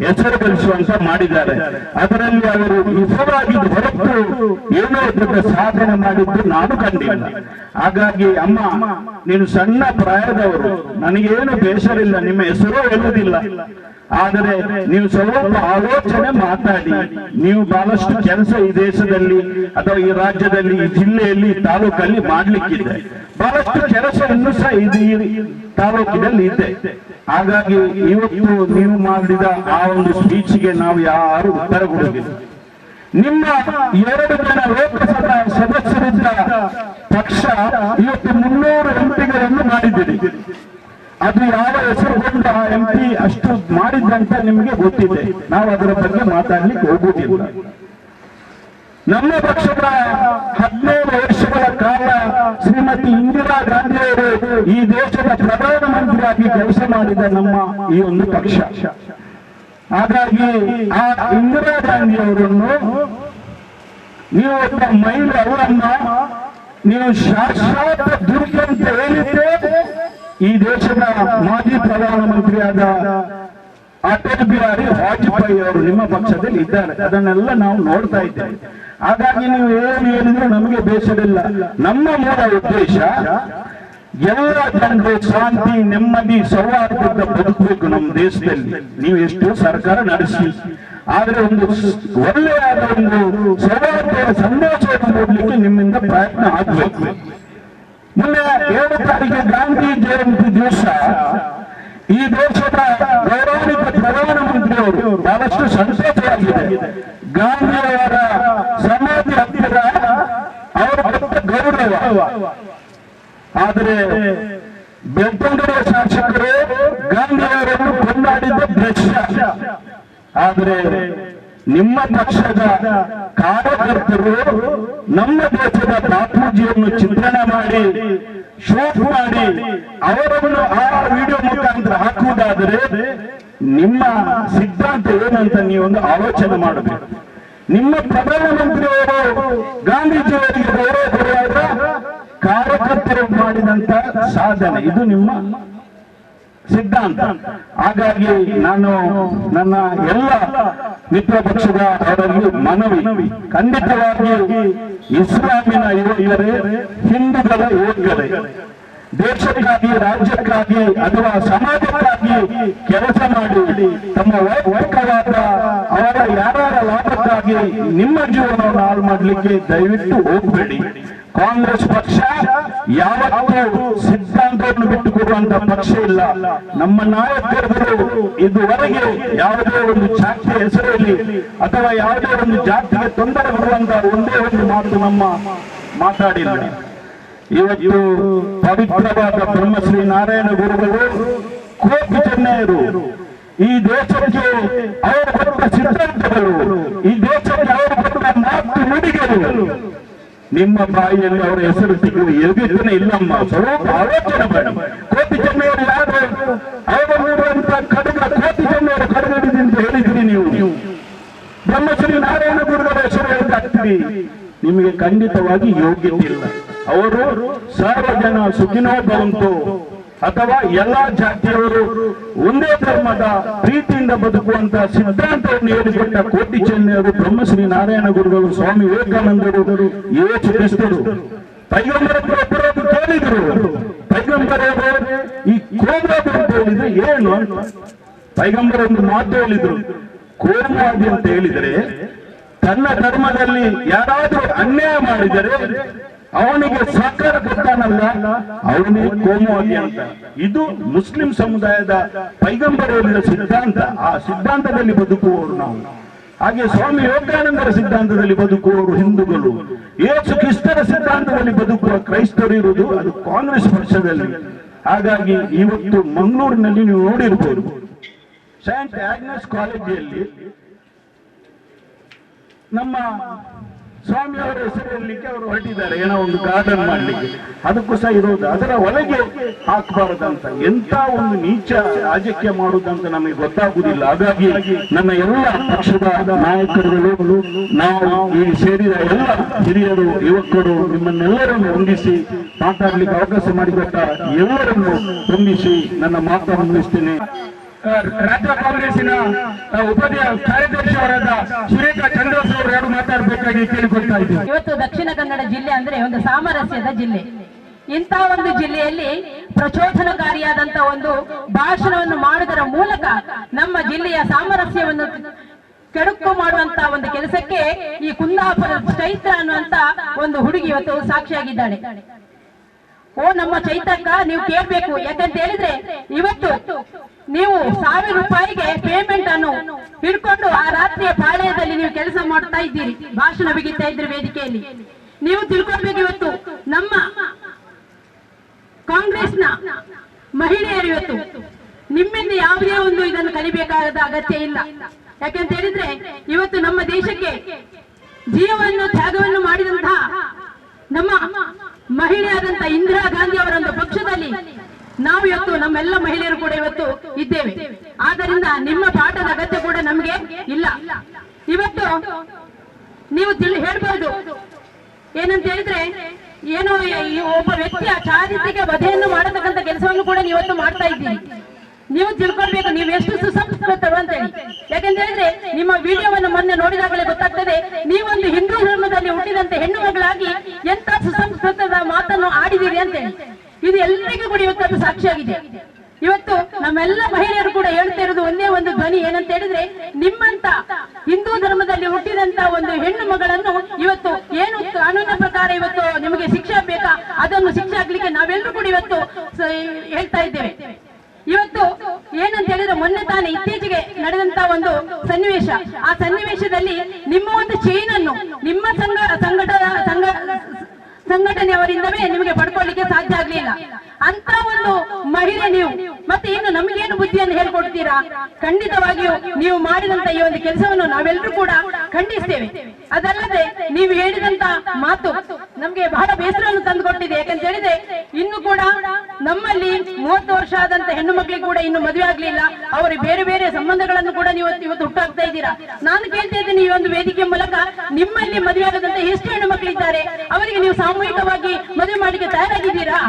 ಹೆಸರು ಗಳಿಸುವಂತ ಮಾಡಿದ್ದಾರೆ. ಅದರಲ್ಲಿ ಅವರು ವಿಫಲವಾಗಿದ್ದು ಹೊರತು ಏನೋ ದೊಡ್ಡ ಸಾಧನೆ ಮಾಡಿದ್ದು ನಾನು ಕಂಡಿಲ್ಲ. ಹಾಗಾಗಿ ಅಮ್ಮ, ನೀನು ಸಣ್ಣ ಪ್ರಾಯದವರು, ನನಗೇನು ಬೇಸರಿಲ್ಲ, ನಿಮ್ಮ ಹೆಸರು ಹೇಳುವುದಿಲ್ಲ. ಆದರೆ ನೀವು ಸ್ವಲ್ಪ ಆಲೋಚನೆ ಮಾತಾಡಿ. ನೀವು ಬಹಳಷ್ಟು ಕೆಲಸ ಈ ದೇಶದಲ್ಲಿ ಅಥವಾ ಈ ರಾಜ್ಯದಲ್ಲಿ, ಈ ಜಿಲ್ಲೆಯಲ್ಲಿ, ತಾಲೂಕಲ್ಲಿ ಮಾಡ್ಲಿಕ್ಕಿದೆ. ಬಹಳಷ್ಟು ಕೆಲಸ ಇನ್ನೂ ಸಹ ಈ ತಾಲೂಕಿನಲ್ಲಿ ಇದೆ. ಹಾಗಾಗಿ ಇವತ್ತು ನೀವು ಮಾಡಿದ ಆ ಒಂದು ಸ್ಪೀಚ್ಗೆ ನಾವು ಯಾರು ಉತ್ತರ ಕೊಡುವುದಿಲ್ಲ. ನಿಮ್ಮ 2 ಜನ ಲೋಕಸಭಾ ಸದಸ್ಯರಿದ್ದ ಪಕ್ಷ ಇವತ್ತು 300 ಎಂಪಿಗಳನ್ನು ಮಾಡಿದ್ದೀರಿ. ಅದು ಯಾವ ಹೆಸರುಗೊಂಡ MP ಅಷ್ಟು ಮಾಡಿದ್ದಂತ ನಿಮಗೆ ಗೊತ್ತಿದೆ. ನಾವು ಅದರ ಬಗ್ಗೆ ಮಾತಾಡ್ಲಿಕ್ಕೆ ಹೋಗುವುದಿಲ್ಲ. ನಮ್ಮ ಪಕ್ಷದ 17 ವರ್ಷಗಳ ಕಾಲ ಶ್ರೀಮತಿ ಇಂದಿರಾ ಗಾಂಧಿಯವರು ಈ ದೇಶದ ಪ್ರಧಾನಮಂತ್ರಿಯಾಗಿ ಕೆಲಸ ಮಾಡಿದ ನಮ್ಮ ಈ ಒಂದು ಪಕ್ಷ. ಹಾಗಾಗಿ ಆ ಇಂದಿರಾ ಗಾಂಧಿಯವರನ್ನು ನೀವು ಒಬ್ಬ ಮಹಿಳೆ ಅವರನ್ನ ನೀವು ಶಾಶ್ವತ ದುರ್ಗ ಅಂತ ಹೇಳಿದ್ದೆ. ಈ ದೇಶದ ಮಾಜಿ ಪ್ರಧಾನಮಂತ್ರಿಯಾದ ಅಟಲ್ ಬಿಹಾರಿ ವಾಜಪೇಯಿ ಅವರು ನಿಮ್ಮ ಪಕ್ಷದಲ್ಲಿ ಇದ್ದಾರೆ. ಅದನ್ನೆಲ್ಲ ನಾವು ನೋಡ್ತಾ ಇದ್ದೇವೆ. ಹಾಗಾಗಿ ನೀವು ಏನು ಹೇಳಿದ್ರು ನಮಗೆ ಬೇಸರಿಲ್ಲ. ನಮ್ಮ ಮೂಲ ಉದ್ದೇಶ ಎಲ್ಲ ಜನರು ಶಾಂತಿ, ನೆಮ್ಮದಿ, ಸೌಹಾರ್ದದಿಂದ ಬದುಕಬೇಕು ನಮ್ಮ ದೇಶದಲ್ಲಿ. ನೀವು ಎಷ್ಟು ಸರ್ಕಾರ ನಡೆಸಿ, ಆದ್ರೆ ಒಂದು ಒಳ್ಳೆಯಾದ ಒಂದು ಸೌಹಾರ್ದದ ಸಂದೇಶವನ್ನು ಕೊಡ್ಲಿಕ್ಕೆ ನಿಮ್ಮಿಂದ ಪ್ರಯತ್ನ ಆಗಬೇಕು. ಮೊನ್ನೆ 7 ತಾರೀಕು ಗಾಂಧಿ ಜಯಂತಿ ದಿವಸ ಈ ದೇಶದ ಗೌರವಾನ್ವಿತ ಪ್ರಧಾನಮಂತ್ರಿಯವರು ಬಹಳಷ್ಟು ಸಂತೋಷವಾಗಿದೆ. ಗಾಂಧಿಯವರ ಸಮಾಧಿ ಹತ್ತಿರ ಅವರ ಕೊಟ್ಟ ಗೌರವ. ಆದರೆ ಬೆಳ್ತಂಗಡಿಯ ಶಾಸಕರು ಗಾಂಧಿಯವರನ್ನು ಕೊಂಡಾಡಿದ್ದ ದೃಶ್ಯ. ಆದರೆ ನಿಮ್ಮ ಪಕ್ಷದ ಕಾರ್ಯಕರ್ತರು ನಮ್ಮ ದೇಶದ ಬಾಪೂಜಿಯನ್ನು ಚಿತ್ರಣ ಮಾಡಿ ಶೂಟ್ ಮಾಡಿ ಅವರನ್ನು ಆ ವಿಡಿಯೋ ಮುಖಾಂತರ ಹಾಕುವುದಾದರೆ ನಿಮ್ಮ ಸಿದ್ಧಾಂತ ಏನಂತ ನೀವೊಂದು ಆಲೋಚನೆ ಮಾಡಬೇಕು. ನಿಮ್ಮ ಪ್ರಧಾನಮಂತ್ರಿಯವರು ಗಾಂಧೀಜಿಯವರಿಗೆ ಗೌರವ ಕೊಡುವಾಗ ಕಾರ್ಯಕರ್ತರು ಮಾಡಿದಂತ ಸಾಧನೆ ಇದು ನಿಮ್ಮ ಸಿದ್ಧಾಂತ. ಹಾಗಾಗಿ ನಾನು ನನ್ನ ಎಲ್ಲ ಮಿತ್ರ ಪಕ್ಷದ ಅವರಲ್ಲಿ ಮನವಿ, ಖಂಡಿತವಾಗಿ ಇಸ್ಲಾಮಿನ ಯುವಕರೇ, ಹಿಂದೂಗಳ ಯುವಕರೇ, ದೇಶಕ್ಕಾಗಿ, ರಾಜ್ಯಕ್ಕಾಗಿ ಅಥವಾ ಸಮಾಜಕ್ಕಾಗಿ ಕೆಲಸ ಮಾಡಿ ತಮ್ಮ ವೈಯಕ್ತಿಕವಾದ ಅವರ ಯಾರ ಲಾಭಕ್ಕಾಗಿ ನಿಮ್ಮ ಜೀವನವನ್ನು ಹಾಳು ಮಾಡಲಿಕ್ಕೆ ದಯವಿಟ್ಟು ಹೋಗಬೇಡಿ. ಕಾಂಗ್ರೆಸ್ ಪಕ್ಷ ಯಾವತ್ತೂ ಸಿದ್ಧಾಂತವನ್ನು ಬಿಟ್ಟುಕೊಡುವಂತ ಪಕ್ಷ ಇಲ್ಲ. ನಮ್ಮ ನಾಯಕರುಗಳು ಇದುವರೆಗೆ ಯಾವುದೇ ಒಂದು ಜಾತಿಯ ಹೆಸರಲ್ಲಿ ಅಥವಾ ಯಾವುದೇ ಒಂದು ಜಾತಿಗೆ ತೊಂದರೆ ಬರುವಂತ ಒಂದೇ ಒಂದು ಮಾತು ನಮ್ಮ ಮಾತಾಡಿಲ್ಲ. ಇವತ್ತು ಪವಿತ್ರವಾದ ಬ್ರಹ್ಮಶ್ರೀ ನಾರಾಯಣ ಗುರುಗಳು ಕೋಟಿ ಚೆನ್ನೈಯರು ಈ ದೇಶಕ್ಕೆ ಅವರು ಕೊಟ್ಟ ಸಿದ್ಧಾಂತಗಳು, ಈ ದೇಶಕ್ಕೆ ಅವರು ಕೊಟ್ಟ ಮಾತು ನುಡಿಗಳು, ನಿಮ್ಮ ಬಾಯಿಯಲ್ಲಿ ಅವರ ಹೆಸರು ಸಿಗುವ ಎದುಗುತ್ತಾನೆ ಇಲ್ಲಮ್ಮ. ಸ್ವಲ್ಪ ಆಲೋಚನೆ ಮಾಡಿ. ಕೋಟಿ ಚೆನ್ನೈಯವರು ಯಾರು? ಅವರು ನೀಡುವಂತ ಖಡ್ಗ ಕೋಟಿ ಚೆನ್ನೈಯವರು ಖಡ್ಗಡಿದೆ ಅಂತ ಹೇಳಿದ್ರಿ ನೀವು. ಬ್ರಹ್ಮಶ್ರೀ ನಾರಾಯಣ ಗುರುಗಳ ಹೆಸರು ಹೇಳ್ತಾಗ್ತೀರಿ. ನಿಮಗೆ ಖಂಡಿತವಾಗಿ ಯೋಗ್ಯತೆ ಇಲ್ಲ. ಅವರು ಸರ್ವ ಜನ ಸುಖಿನೋ ಭವಂತು ಅಥವಾ ಎಲ್ಲಾ ಜಾತಿಯವರು ಒಂದೇ ಧರ್ಮದ ಪ್ರೀತಿಯಿಂದ ಬದುಕುವಂತ ಸಿದ್ಧಾಂತವನ್ನು ಹೇಳಿಕೊಟ್ಟ ಕೋಟಿ ಚೆನ್ನೈಯವರು, ಬ್ರಹ್ಮಶ್ರೀ ನಾರಾಯಣ ಗುರುಗಳು, ಸ್ವಾಮಿ ವಿವೇಕಾನಂದರು, ಯೇಸು ಕ್ರಿಸ್ತರು, ಪೈಗಂಬರೊಬ್ಬರೊಬ್ಬರು ಕೇಳಿದ್ರು. ಪೈಗಂಬರವರು ಈ ಕೋಮವಾದಿ ಅಂತ ಹೇಳಿದ್ರೆ ಏನು ಅಂತ ಪೈಗಂಬರ ಒಂದು ಮಾತು ಹೇಳಿದ್ರು. ಕೋಮವಾದಿ ಅಂತ ಹೇಳಿದರೆ ತನ್ನ ಧರ್ಮದಲ್ಲಿ ಯಾರಾದರೂ ಅನ್ಯಾಯ ಮಾಡಿದರೆ ಅವನಿಗೆ ಸಹಕಾರ ಕೊಡ್ತಾನಲ್ಲ, ಅವನೇ ಕೋಮುವಾದಿ ಅಂತ. ಇದು ಮುಸ್ಲಿಂ ಸಮುದಾಯದ ಪೈಗಂಬರ ಹೇಳಿದ ಸಿದ್ಧಾಂತ. ಆ ಸಿದ್ಧಾಂತದಲ್ಲಿ ಬದುಕುವವರು ನಾವು. ಹಾಗೆ ಸ್ವಾಮಿ ವಿವೇಕಾನಂದರ ಸಿದ್ಧಾಂತದಲ್ಲಿ ಬದುಕುವವರು ಹಿಂದೂಗಳು, ಯೇಸು ಕ್ರಿಸ್ತರ ಸಿದ್ಧಾಂತದಲ್ಲಿ ಬದುಕುವ ಕ್ರೈಸ್ತರು ಇರುವುದು ಅದು ಕಾಂಗ್ರೆಸ್ ಪಕ್ಷದಲ್ಲಿ. ಹಾಗಾಗಿ ಇವತ್ತು ಮಂಗಳೂರಿನಲ್ಲಿ ನೀವು ನೋಡಿರ್ಬೋದು, ಸೈಂಟ್ ಆಗ್ನೆಸ್ ಕಾಲೇಜಿನಲ್ಲಿ ನಮ್ಮ ಸ್ವಾಮಿಯವರ ಹೆಸರಿರಲಿಕ್ಕೆ ಅವರು ಹೊರಟಿದ್ದಾರೆ, ಏನೋ ಒಂದು ಗಾರ್ಡನ್ ಮಾಡಲಿಕ್ಕೆ. ಅದಕ್ಕೂ ಸಹ ಇರೋದು ಅದರ ಒಳಗೆ ಹಾಕಬಾರದಂತ. ಎಂತ ಒಂದು ನೀಚ ರಾಜಕೀಯ ಮಾಡುವುದಂತ ನಮಗೆ ಗೊತ್ತಾಗುವುದಿಲ್ಲ. ಹಾಗಾಗಿ ನನ್ನ ಎಲ್ಲ ಪಕ್ಷದ ನಾಯಕರುಗಳು, ನಾವು ಈ ಸೇರಿದ ಎಲ್ಲ ಹಿರಿಯರು, ಯುವಕರು, ನಿಮ್ಮನ್ನೆಲ್ಲರನ್ನು ಹೊಂದಿಸಿ ಮಾತಾಡ್ಲಿಕ್ಕೆ ಅವಕಾಶ ಮಾಡಿಕೊಟ್ಟ ಎಲ್ಲರನ್ನು ಹೊಂದಿಸಿ ನನ್ನ ಮಾತನ್ನು ಮುಗಿಸ್ತೇನೆ. ರಾಜ್ಯ ಕಾಂಗ್ರೆಸ್ಸಿನ ಕಾರ್ಯದರ್ಶಿಯವರಾದ ಸುರೇಖಾ ಚಂದ್ರಸ್ ಅವರು ಯಾರು ಮಾತಾಡಬೇಕಾಗಿ ಕೇಳಿಕೊಳ್ತಾ ಇದ್ದೀವಿ. ಇವತ್ತು ದಕ್ಷಿಣ ಕನ್ನಡ ಜಿಲ್ಲೆ ಅಂದ್ರೆ ಒಂದು ಸಾಮರಸ್ಯದ ಜಿಲ್ಲೆ. ಇಂತಹ ಒಂದು ಜಿಲ್ಲೆಯಲ್ಲಿ ಪ್ರಚೋದನಕಾರಿಯಾದಂತ ಒಂದು ಭಾಷಣವನ್ನು ಮಾಡುವುದರ ಮೂಲಕ ನಮ್ಮ ಜಿಲ್ಲೆಯ ಸಾಮರಸ್ಯವನ್ನು ಕೆಡುಕು ಮಾಡುವಂತ ಒಂದು ಕೆಲಸಕ್ಕೆ ಈ ಕುಂದಾಪುರ ಚೈತ್ರ ಅನ್ನುವಂತ ಒಂದು ಹುಡುಗಿ ಇವತ್ತು ಸಾಕ್ಷಿಯಾಗಿದ್ದಾಳೆ. ನಮ್ಮ ಚೈತಕ್ಕ ನೀವು ಕೇಳಬೇಕು. ಯಾಕಂತ ಹೇಳಿದ್ರೆ ಇವತ್ತು ನೀವು 1000 ರೂಪಾಯಿಗೆ ಪೇಮೆಂಟ್ ಅನ್ನು ಹಿಡ್ಕೊಂಡು ಆ ರಾತ್ರಿಯ ಪಾಳ್ಯದಲ್ಲಿ ನೀವು ಕೆಲಸ ಮಾಡ್ತಾ ಇದ್ದೀರಿ, ಭಾಷಣ ಬಿಗಿತಾ ಇದ್ರಿ ವೇದಿಕೆಯಲ್ಲಿ. ನೀವು ತಿಳ್ಕೊಳ್ಬೇಕು, ಇವತ್ತು ನಮ್ಮ ಕಾಂಗ್ರೆಸ್ನ ಮಹಿಳೆಯರು ಇವತ್ತು ನಿಮ್ಮಿಂದ ಯಾವುದೇ ಒಂದು ಇದನ್ನು ಕಲಿಬೇಕಾದ ಅಗತ್ಯ ಇಲ್ಲ. ಯಾಕಂತ ಹೇಳಿದ್ರೆ ಇವತ್ತು ನಮ್ಮ ದೇಶಕ್ಕೆ ಜೀವವನ್ನು ತ್ಯಾಗವನ್ನು ಮಾಡಿದಂತಹ ನಮ್ಮ ಮಹಿಳೆಯಾದಂತಹ ಇಂದಿರಾ ಗಾಂಧಿ ಅವರ ಒಂದು ಪಕ್ಷದಲ್ಲಿ ನಾವು ಇವತ್ತು ನಮ್ಮೆಲ್ಲ ಮಹಿಳೆಯರು ಕೂಡ ಇವತ್ತು ಇದ್ದೇವೆ. ಆದ್ದರಿಂದ ನಿಮ್ಮ ಪಾಠದ ಅಗತ್ಯ ಕೂಡ ನಮಗೆ ಇಲ್ಲ. ಇವತ್ತು ನೀವು ಹೇಳ್ಬಹುದು ಏನಂತ ಹೇಳಿದ್ರೆ, ಏನೋ ಒಬ್ಬ ವ್ಯಕ್ತಿಯ ಚಾರಿತ್ರಿಕ ವಧೆಯನ್ನು ಮಾಡತಕ್ಕಂಥ ಕೆಲಸವನ್ನು ಕೂಡ ನೀವತ್ತು ಮಾಡ್ತಾ ಇದ್ದೀರಿ. ನೀವು ತಿಳ್ಕೊಳ್ಬೇಕು ನೀವು ಎಷ್ಟು ಸುಸಂಸ್ಕೃತರು ಅಂತ ಹೇಳಿ. ಯಾಕಂತ ಹೇಳಿದ್ರೆ ನಿಮ್ಮ ವಿಡಿಯೋವನ್ನು ಮೊನ್ನೆ ನೋಡಿದಾಗಲೇ ಗೊತ್ತಾಗ್ತದೆ, ನೀವೊಂದು ಹಿಂದೂ ಧರ್ಮದಲ್ಲಿ ಹುಟ್ಟಿದಂತೆ ಹೆಣ್ಣು ಮಗಳಾಗಿ ಎಂತ ಸುಸಂಸ್ಕೃತದ ಮಾತನ್ನು ಆಡಿದ್ದೀರಿ ಅಂತ ಹೇಳಿ. ಇದು ಎಲ್ಲ ಇವತ್ತು ಅದು ಸಾಕ್ಷಿಯಾಗಿದೆ. ಇವತ್ತು ನಮ್ಮೆಲ್ಲ ಮಹಿಳೆಯರು ಕೂಡ ಹೇಳ್ತಾ ಇರೋದು ಒಂದೇ ಒಂದು ಧ್ವನಿ ಏನಂತ ಹೇಳಿದ್ರೆ, ನಿಮ್ಮಂತ ಹಿಂದೂ ಧರ್ಮದಲ್ಲಿ ಹುಟ್ಟಿದಂತ ಒಂದು ಹೆಣ್ಣು ಮಗಳನ್ನು ಇವತ್ತು ಏನು ಕಾನೂನಿನ ಪ್ರಕಾರ ಇವತ್ತು ನಿಮಗೆ ಶಿಕ್ಷೆ ಬೇಕಾ, ಅದನ್ನು ಶಿಕ್ಷೆ ಆಗ್ಲಿಕ್ಕೆ ನಾವೆಲ್ಲರೂ ಕೂಡ ಇವತ್ತು ಹೇಳ್ತಾ ಇದ್ದೇವೆ. ಇವತ್ತು ಏನಂತ ಹೇಳಿದ್ರೆ, ಮೊನ್ನೆ ತಾನೇ ಇತ್ತೀಚೆಗೆ ನಡೆದಂತ ಒಂದು ಸನ್ನಿವೇಶ, ಆ ಸನ್ನಿವೇಶದಲ್ಲಿ ನಿಮ್ಮ ಒಂದು ಚೈನ್ ಅನ್ನು ನಿಮ್ಮ ಸಂಘಟನೆಯವರಿಂದವೇ ನಿಮಗೆ ಪಡ್ಕೊಳ್ಳಿಕ್ಕೆ ಸಾಧ್ಯ ಆಗ್ಲಿಲ್ಲ. ಅಂತ ಒಂದು ಮಹಿಳೆ ನೀವು ಮತ್ತೆ ಇನ್ನು ನಮಗೇನು ಬುದ್ಧಿಯನ್ನು ಹೇಳ್ಕೊಡ್ತೀರಾ? ಖಂಡಿತವಾಗಿಯೂ ನೀವು ಮಾಡಿದಂತ ಈ ಒಂದು ಕೆಲಸವನ್ನು ನಾವೆಲ್ಲರೂ ಕೂಡ ಖಂಡಿಸ್ತೇವೆ. ಅದಲ್ಲದೆ ನೀವು ಹೇಳಿದಂತ ಮಾತು ನಮ್ಗೆ ಬಹಳ ಬೇಸರವನ್ನು ತಂದುಕೊಟ್ಟಿದೆ. ಯಾಕಂತ ಹೇಳಿದ್ರೆ, ಇನ್ನು ಕೂಡ ನಮ್ಮಲ್ಲಿ 30 ವರ್ಷ ಆದಂತ ಹೆಣ್ಣು ಮಕ್ಕಳಿಗೆ ಕೂಡ ಇನ್ನು ಮದುವೆ ಆಗ್ಲಿಲ್ಲ. ಅವರು ಬೇರೆ ಬೇರೆ ಸಂಬಂಧಗಳನ್ನು ಕೂಡ ನೀವು ಇವತ್ತು ಹುಟ್ಟಾಗ್ತಾ ಇದ್ದೀರಾ. ನಾನು ಕೇಳ್ತಾ ಇದ್ದೀನಿ, ಈ ಒಂದು ವೇದಿಕೆ ಮೂಲಕ ನಿಮ್ಮಲ್ಲಿ ಮದುವೆ ಆಗದಂತ ಎಷ್ಟು ಹೆಣ್ಣು ಮಕ್ಕಳಿದ್ದಾರೆ, ಅವರಿಗೆ ನೀವು ಸಾಮೂಹಿಕವಾಗಿ ಮದುವೆ ಮಾಡಲಿಕ್ಕೆ ತಯಾರಾಗಿದ್ದೀರಾ?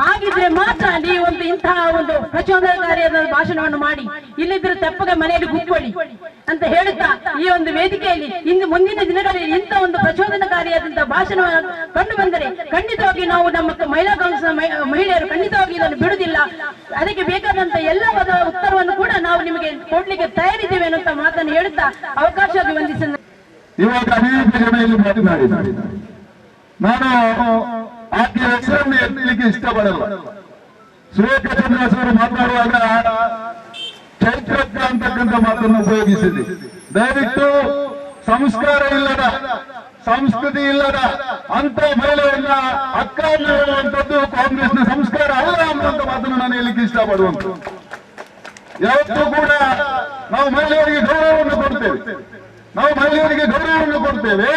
ಹಾಗಿದ್ರೆ ಮಾತ್ರ ನೀವು ಒಂದು ಇಂತಹ ಒಂದು ಪ್ರಚೋದನಕಾರಿಯಾದ ಭಾಷಣವನ್ನು ಮಾಡಿ, ಇಲ್ಲಿದ್ರೆ ತೆಪ್ಪಗೆ ಮನೆಯಲ್ಲಿ ಕೂತ್ಕೊಳ್ಳಿ ಅಂತ ಹೇಳುತ್ತಾ, ಈ ಒಂದು ವೇದಿಕೆಯಲ್ಲಿ ಇನ್ನು ಮುಂದಿನ ದಿನಗಳಲ್ಲಿ ಇಂಥ ಒಂದು ಪ್ರಚೋದನಕಾರಿಯಾದಂತಹ ಭಾಷಣ ಕಂಡು ಬಂದರೆ ಖಂಡಿತವಾಗಿ ನಾವು ನಮ್ಮ ಮಹಿಳಾ ಕಾಂಗ್ರೆಸ್ ಮಹಿಳೆಯರು ಖಂಡಿತವಾಗಿ ಇದನ್ನು ಬಿಡುವುದಿಲ್ಲ. ಅದಕ್ಕೆ ಬೇಕಾದಂತ ಎಲ್ಲ ಉತ್ತರವನ್ನು ಕೂಡ ನಾವು ನಿಮಗೆ ಕೊಡ್ಲಿಕ್ಕೆ ತಯಾರಿದ್ದೇವೆ ಅನ್ನುವಂತ ಮಾತನ್ನು ಹೇಳುತ್ತಾ ಅವಕಾಶವಾಗಿ ವಂದಿಸ. ಇವಾಗ ಅನೇಕ ಜನ ಇಲ್ಲಿ ಮಾತನಾಡಿದ್ದಾರೆ. ನಾನು ಆಕೆ ಹೆಸರನ್ನು ಎತ್ತಲಿಕ್ಕೆ ಇಷ್ಟಪಡಲ್ಲ. ಸುರೇಖಾ ಚಂದ್ರಸವರು ಮಾತನಾಡುವಾಗ ಚೈತ್ರಕ್ಕ ಅಂತಕ್ಕಂಥ ಮಾತನ್ನು ಉಪಯೋಗಿಸಿದೆ. ದಯವಿಟ್ಟು ಸಂಸ್ಕಾರ ಇಲ್ಲದ, ಸಂಸ್ಕೃತಿ ಇಲ್ಲದ ಅಂತ ಮಹಿಳೆಯನ್ನ ಅಕ್ಕ ಅನ್ನುವಂಥದ್ದು ಕಾಂಗ್ರೆಸ್ನ ಸಂಸ್ಕಾರ ಅಲ್ಲ ಅನ್ನುವಂಥ ಮಾತನ್ನು ನಾನು ಹೇಳಲಿಕ್ಕೆ ಇಷ್ಟಪಡುವಂತ. ಯಾವತ್ತೂ ಕೂಡ ನಾವು ಮಹಿಳೆಯರಿಗೆ ಗೌರವವನ್ನು ಕೊಡ್ತೇವೆ,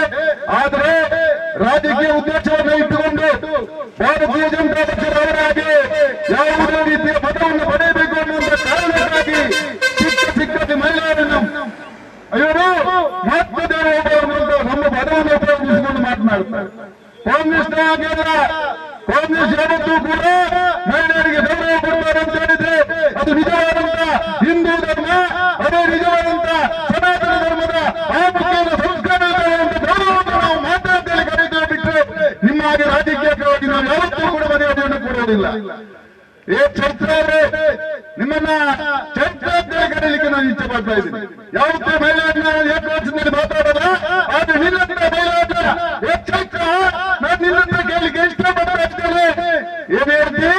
ಆದರೆ ರಾಜಕೀಯ ಉದ್ದೇಶವನ್ನು ಇಟ್ಟುಕೊಂಡು ಭಾರತೀಯ ಜನತಾ ಪಕ್ಷದವರಾಗಿ ಯಾವುದೇ ರೀತಿಯ ಪದವನ್ನು ಪಡೆಯಬೇಕು ಅನ್ನುವಂಥ ಕಾರಣಕ್ಕಾಗಿ ಸಿಕ್ಕ ಮಹಿಳೆಯರನ್ನು ಇವರು ಮಹತ್ವದೇವರು ನಮ್ಮ ಪದವನ್ನು ಉಪಯೋಗಿಸಿಕೊಂಡು ಮಾತನಾಡುತ್ತಾರೆ. ಕಾಂಗ್ರೆಸ್ನ ಹಾಗೆಲ್ಲ ಕಾಂಗ್ರೆಸ್ ಯಾವತ್ತೂ ಕೂಡ ಮಹಿಳೆಯರಿಗೆ ಗೌರವ ಕೊಡ್ತಾರೆ ಅಂತ ಹೇಳಿದ್ರೆ ಅದು ನಿಜವಾದಂತ ಹಿಂದೂ ಧರ್ಮ, ಅದೇ ನಿಜವಾದಂತ ಸನಾತನ ಧರ್ಮದ ಆಮುಖದ ಸಂಸ್ಕಾರದ ಗೌರವವನ್ನು ನಾವು ಮಾತಾಡ್ತೇವೆ ಕರೀತೇವೆ ಬಿಟ್ಟರೆ ನಿಮ್ಮ ಹಾಗೆ ರಾಜಕೀಯವಾಗಿ ನಾವು ಯಾವತ್ತೂ ಕೂಡ ಮರ್ಯಾದೆಯನ್ನು ಕೊಡುವುದಿಲ್ಲ. ಚೈತ್ರ ಅವರೇ, ನಿಮ್ಮನ್ನ ಚೈತ್ರ ಅಂತ ಕರೀಲಿಕ್ಕೆ ನಾನು ಇಚ್ಛೆ ಪಡ್ತಾ ಇದ್ದೀನಿ. ಯಾವತ್ತೂ ಮಹಿಳೆಯನ್ನ ಏಕವಚನದಲ್ಲಿ ಮಾತಾಡಲ್ಲ, ಆದ್ರೆ ನಿನ್ನತ್ರ ಮಹಿಳೆ ಚೈತ್ರ ನಾನು ನಿನ್ನತ್ರ ಕೇಳಲಿಕ್ಕೆ ಇಷ್ಟಪಡ್ತಾ ಇದ್ದೇನೆ. ಏನ್ ಹೇಳ್ತಿ?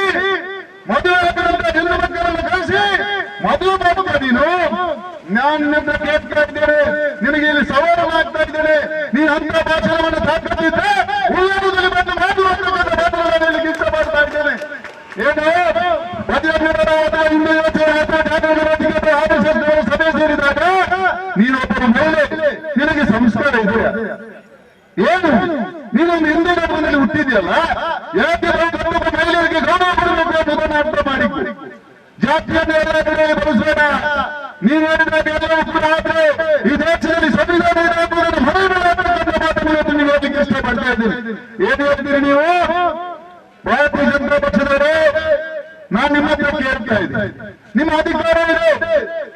ಮದುವೆ ಆಗದಂತ ಹೆಣ್ಣು ಮಕ್ಕಳನ್ನು ಕಳಿಸಿ ಮದುವೆ ಮಾಡುತ್ತಾ ನೀನು? ನಾನು ನಿನ್ನ ಕೇಳ್ತಾ ಇದ್ದೇನೆ, ನಿನಗೆ ಇಲ್ಲಿ ಸವಾಲಾಗ್ತಾ ಇದ್ದೇನೆ. ನೀನು ಅಂತ ಭಾಷಣವನ್ನು ತಾಕತ್ತಿದ್ದೆ ಉಳ್ಳಾರದಲ್ಲಿ ಬಂದು ಮಾತುವಂತ ಮಾತನ್ನು ಹೇಳಲಿಕ್ಕೆ ಇಷ್ಟಪಡ್ತಾ ಇದ್ದೇನೆ. ಏನು ಹಿಂದೂ ಸಭೆ ಸೇರಿದಾಗ ನೀನು ಒಬ್ಬ ಮಹಿಳೆ, ನಿನಗೆ ಸಂಸ್ಕಾರ ಇದೆಯಾ? ಏನು ನೀನೊಂದು ಹಿಂದೂ ಧರ್ಮದಲ್ಲಿ ಹುಟ್ಟಿದೆಯಲ್ಲ, ಯಾಕೆ ಮಹಿಳೆಯರಿಗೆ ಗೌರವ ಕೊಡಬೇಕು ಅನ್ನೋದನ್ನು ಅರ್ಥ ಮಾಡಿದ್ದು. ಜಾತಿಯನ್ನು ಎಲ್ಲ ಕಡೆ ಬಳಸಬೇಡ. ನೀವು ಹೇಳಿದಾಗ ಎಲ್ಲವೂ ಕೂಡ ಆದ್ರೆ ಈ ದೇಶದಲ್ಲಿ ಸಂವಿಧಾನ ಮಾತನ್ನು ನೀವು ಹೇಳಲಿಕ್ಕೆ ಇಷ್ಟಪಡ್ತಾ ಇದ್ದೀನಿ. ಏನು ಹೇಳ್ತೀರಿ ನೀವು? ಭಾರತೀಯ ಜನತಾ ಪಕ್ಷದವರು, ನಾನು ನಿಮ್ಮ ಹತ್ರ ಕೇಳ್ತಾ ಇದ್ದೀನಿ, ನಿಮ್ಮ ಅಧಿಕಾರ ಇದೆ,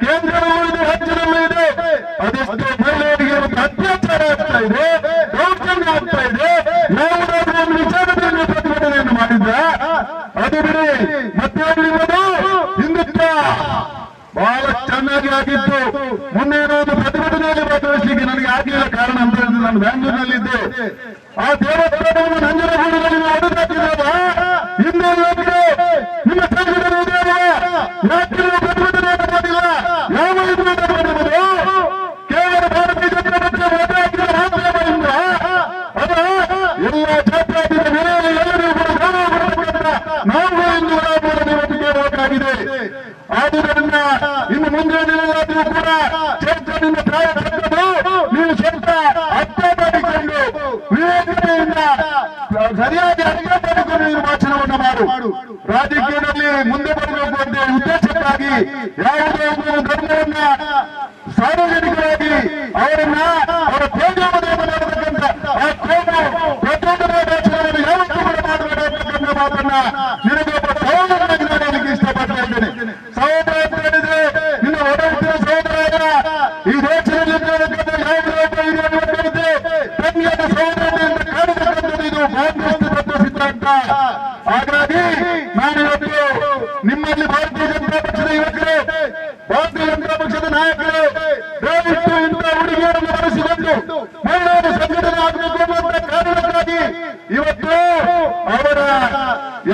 ಕೇಂದ್ರದಲ್ಲೂ ಇದೆ, ರಾಜ್ಯದಲ್ಲೂ ಇದೆ. ಅದೆಷ್ಟು ಮಹಿಳೆಯರಿಗೆ ಅತ್ಯಾಚಾರ ಆಗ್ತಾ ಇದೆ, ದೌರ್ಜನ್ಯ ಆಗ್ತಾ ಇದೆ. ಯಾವುದಾದ್ರೂ ಒಂದು ವಿಚಾರದಲ್ಲಿ ಪ್ರತಿಭಟನೆಯನ್ನು ಮಾಡಿದ್ರ? ಅದು ಬಿಡಿ. ಮತ್ತೆ ನಿಮ್ಮದು ಹಿಂದುತ್ವ ಬಹಳ ಚೆನ್ನಾಗಿ ಆಗಿತ್ತು. ಮೊನ್ನೆ ಒಂದು ಪ್ರತಿಭಟನೆಯಲ್ಲಿ ಭಾಗವಹಿಸಲಿಕ್ಕೆ ನನಗೆ ಆಗಲಿಲ್ಲ. ಕಾರಣ ಅಂತ ಹೇಳಿದ್ರೆ ನಾನು ಬ್ಯಾಂಗ್ಳೂರಿನಲ್ಲಿದ್ದೆ. ಆ ದೇವಸ್ಥಾನವನ್ನು ನಂಜನಗೂಡಿನಲ್ಲಿ ಹೊಡೆದಾಕಿದಾಗ ಇನ್ನೂ ಯೋಗ್ಯರು ನಿಮ್ಮ ಸಂಘಟನೆ ಇದೆಯಲ್ಲ, ಯಾಕೆ ಪ್ರತಿಭಟನೆಯನ್ನು ಮಾಡಿಲ್ಲ? ಯಾವ ಮಾಡುವುದು? ಕೇವಲ ಭಾರತೀಯ ಜನತಾ ಪಕ್ಷ ಮತ ಹಾಕಿದ ಮಾಧ್ಯಮದಿಂದ ಅದ ಎಲ್ಲ ಜಾತ್ಯಾತೀತ ನೆಲೆಯಲ್ಲಿ ಎಲ್ಲರಿಗೂ ಕೂಡ ಗೌರವ ಕೊಡಬೇಕಂತ ನಾವು ಇಂದು ಇವತ್ತು ಕೇಳಬೇಕಾಗಿದೆ. ಆದುದರಿಂದ ಇನ್ನು ಮುಂದಿನ ದಿನಗಳಾದರೂ ಕೂಡ ಚೈತ್ರದಿಂದ ಪ್ರಾಯ ನೀವು ಸ್ವಲ್ಪ ಅರ್ಥ ಮಾಡಿಕೊಂಡು ವಿವೇಚನೆಯಿಂದ ಸರಿಯಾಗಿ ಅರ್ಥ ಮಾಡಿಕೊಂಡು ನೀವು ಭಾಷಣವನ್ನು ಮಾಡು. ರಾಜಕೀಯದಲ್ಲಿ ಮುಂದೆ ಬರಬೇಕು ಅಂತ ಉದ್ದೇಶಕ್ಕಾಗಿ ಯಾವುದೇ ಒಂದು ಧರ್ಮವನ್ನ ಸಾರ್ವಜನಿಕವಾಗಿ ಅವರನ್ನ ಅವರ ತೇಜೋವಧೆಯನ್ನು ಮಾಡತಕ್ಕಂಥ ಆ ಕೋಮು ಪ್ರಚೋದನೆ ಭಾಷಣವನ್ನು ಯಾವತ್ತೂ ಕೂಡ ಮಾಡಬೇಡ ಅಂತಕ್ಕಂಥ ಮಾತನ್ನ ನಿನಗೆ ಒಬ್ಬ ಸಹೋದರನಾಗಿ ನಾನು ಹೇಳಲಿಕ್ಕೆ ಇಷ್ಟಪಡ್ತಾ ಇದ್ದೇನೆ. ಸಹೋದರ ಅಂತ ಹೇಳಿದ್ರೆ ನಿನ್ನ ಹೊರ ಹುಟ್ಟಿದ ಸಹೋದರ ಈ ದೇಶದಲ್ಲಿ ಯಾವುದೇ ಒಬ್ಬ ಹಿರಿಯರಿದೆ ತಂಗಿಯಾದ ಸಹೋದರತೆ ಅಂತ ಕಾಣತಕ್ಕಂಥದ್ದು ಇದು ಕಾಂಗ್ರೆಸ್ ತತ್ವ ಸಿದ್ಧಾಂತ. ಹಾಗಾಗಿ ನಾನು ಇವತ್ತು ಇವತ್ತು ಅವರ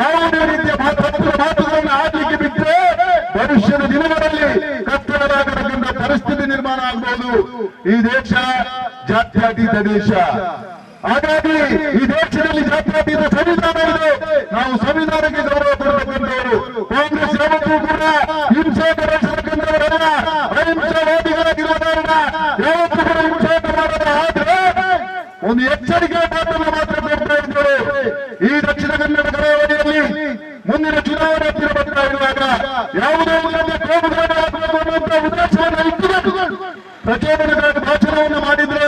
ಯಾವುದೇ ರೀತಿಯ ಮಾತುಗಳನ್ನು ಆಡಲಿಕ್ಕೆ ಬಿಟ್ಟರೆ ಭವಿಷ್ಯದ ದಿನಗಳಲ್ಲಿ ಕಟ್ಟಡವಾಗತಕ್ಕಂಥ ಪರಿಸ್ಥಿತಿ ನಿರ್ಮಾಣ ಆಗಬಹುದು. ಈ ದೇಶ ಜಾತ್ಯತೀತ ದೇಶ. ಹಾಗಾಗಿ ಈ ದೇಶದಲ್ಲಿ ಜಾತ್ಯತೀತ ಸಂವಿಧಾನ ಇದೆ. ನಾವು ಸಂವಿಧಾನಕ್ಕೆ ಗೌರವ ಕೊಡತಕ್ಕಂಥವರು. ಕಾಂಗ್ರೆಸ್ ಯಾವತ್ತೂ ಕೂಡ ಹಿಂಸೆ ನಡೆಸತಕ್ಕಂಥವರಲ್ಲ, ಅಹಿಂಸಾವಾದಿಗಳಾಗಿರುವುದರಲ್ಲ, ಯಾವತ್ತೂ ಕೂಡ ಹಿಂಸಾಟ ಮಾಡಲ್ಲ. ಆದ್ರೆ ಒಂದು ಎಚ್ಚರಿಕೆ ಮಾತನ್ನು ಮಾತ್ರ ಕೊಡ್ತಾ ಇದ್ದೇವೆ. ಈ ದಕ್ಷಿಣ ಕನ್ನಡ ಕರಾವಳಿಯಲ್ಲಿ ಮುಂದಿನ ಚುನಾವಣೆ ಹತ್ತಿರ ಬರ್ತಾ ಇರುವಾಗ ಯಾವುದೇ ಒಂದು ಕೋಮುಗಳನ್ನು ಹಾಕಬೇಕು ಅನ್ನುವಂಥ ಉದ್ದೇಶವನ್ನು ಇಟ್ಟುಕೊಂಡು ಪ್ರಚೋದನಕಾರಿ ಭಾಷಣವನ್ನು ಮಾಡಿದ್ರು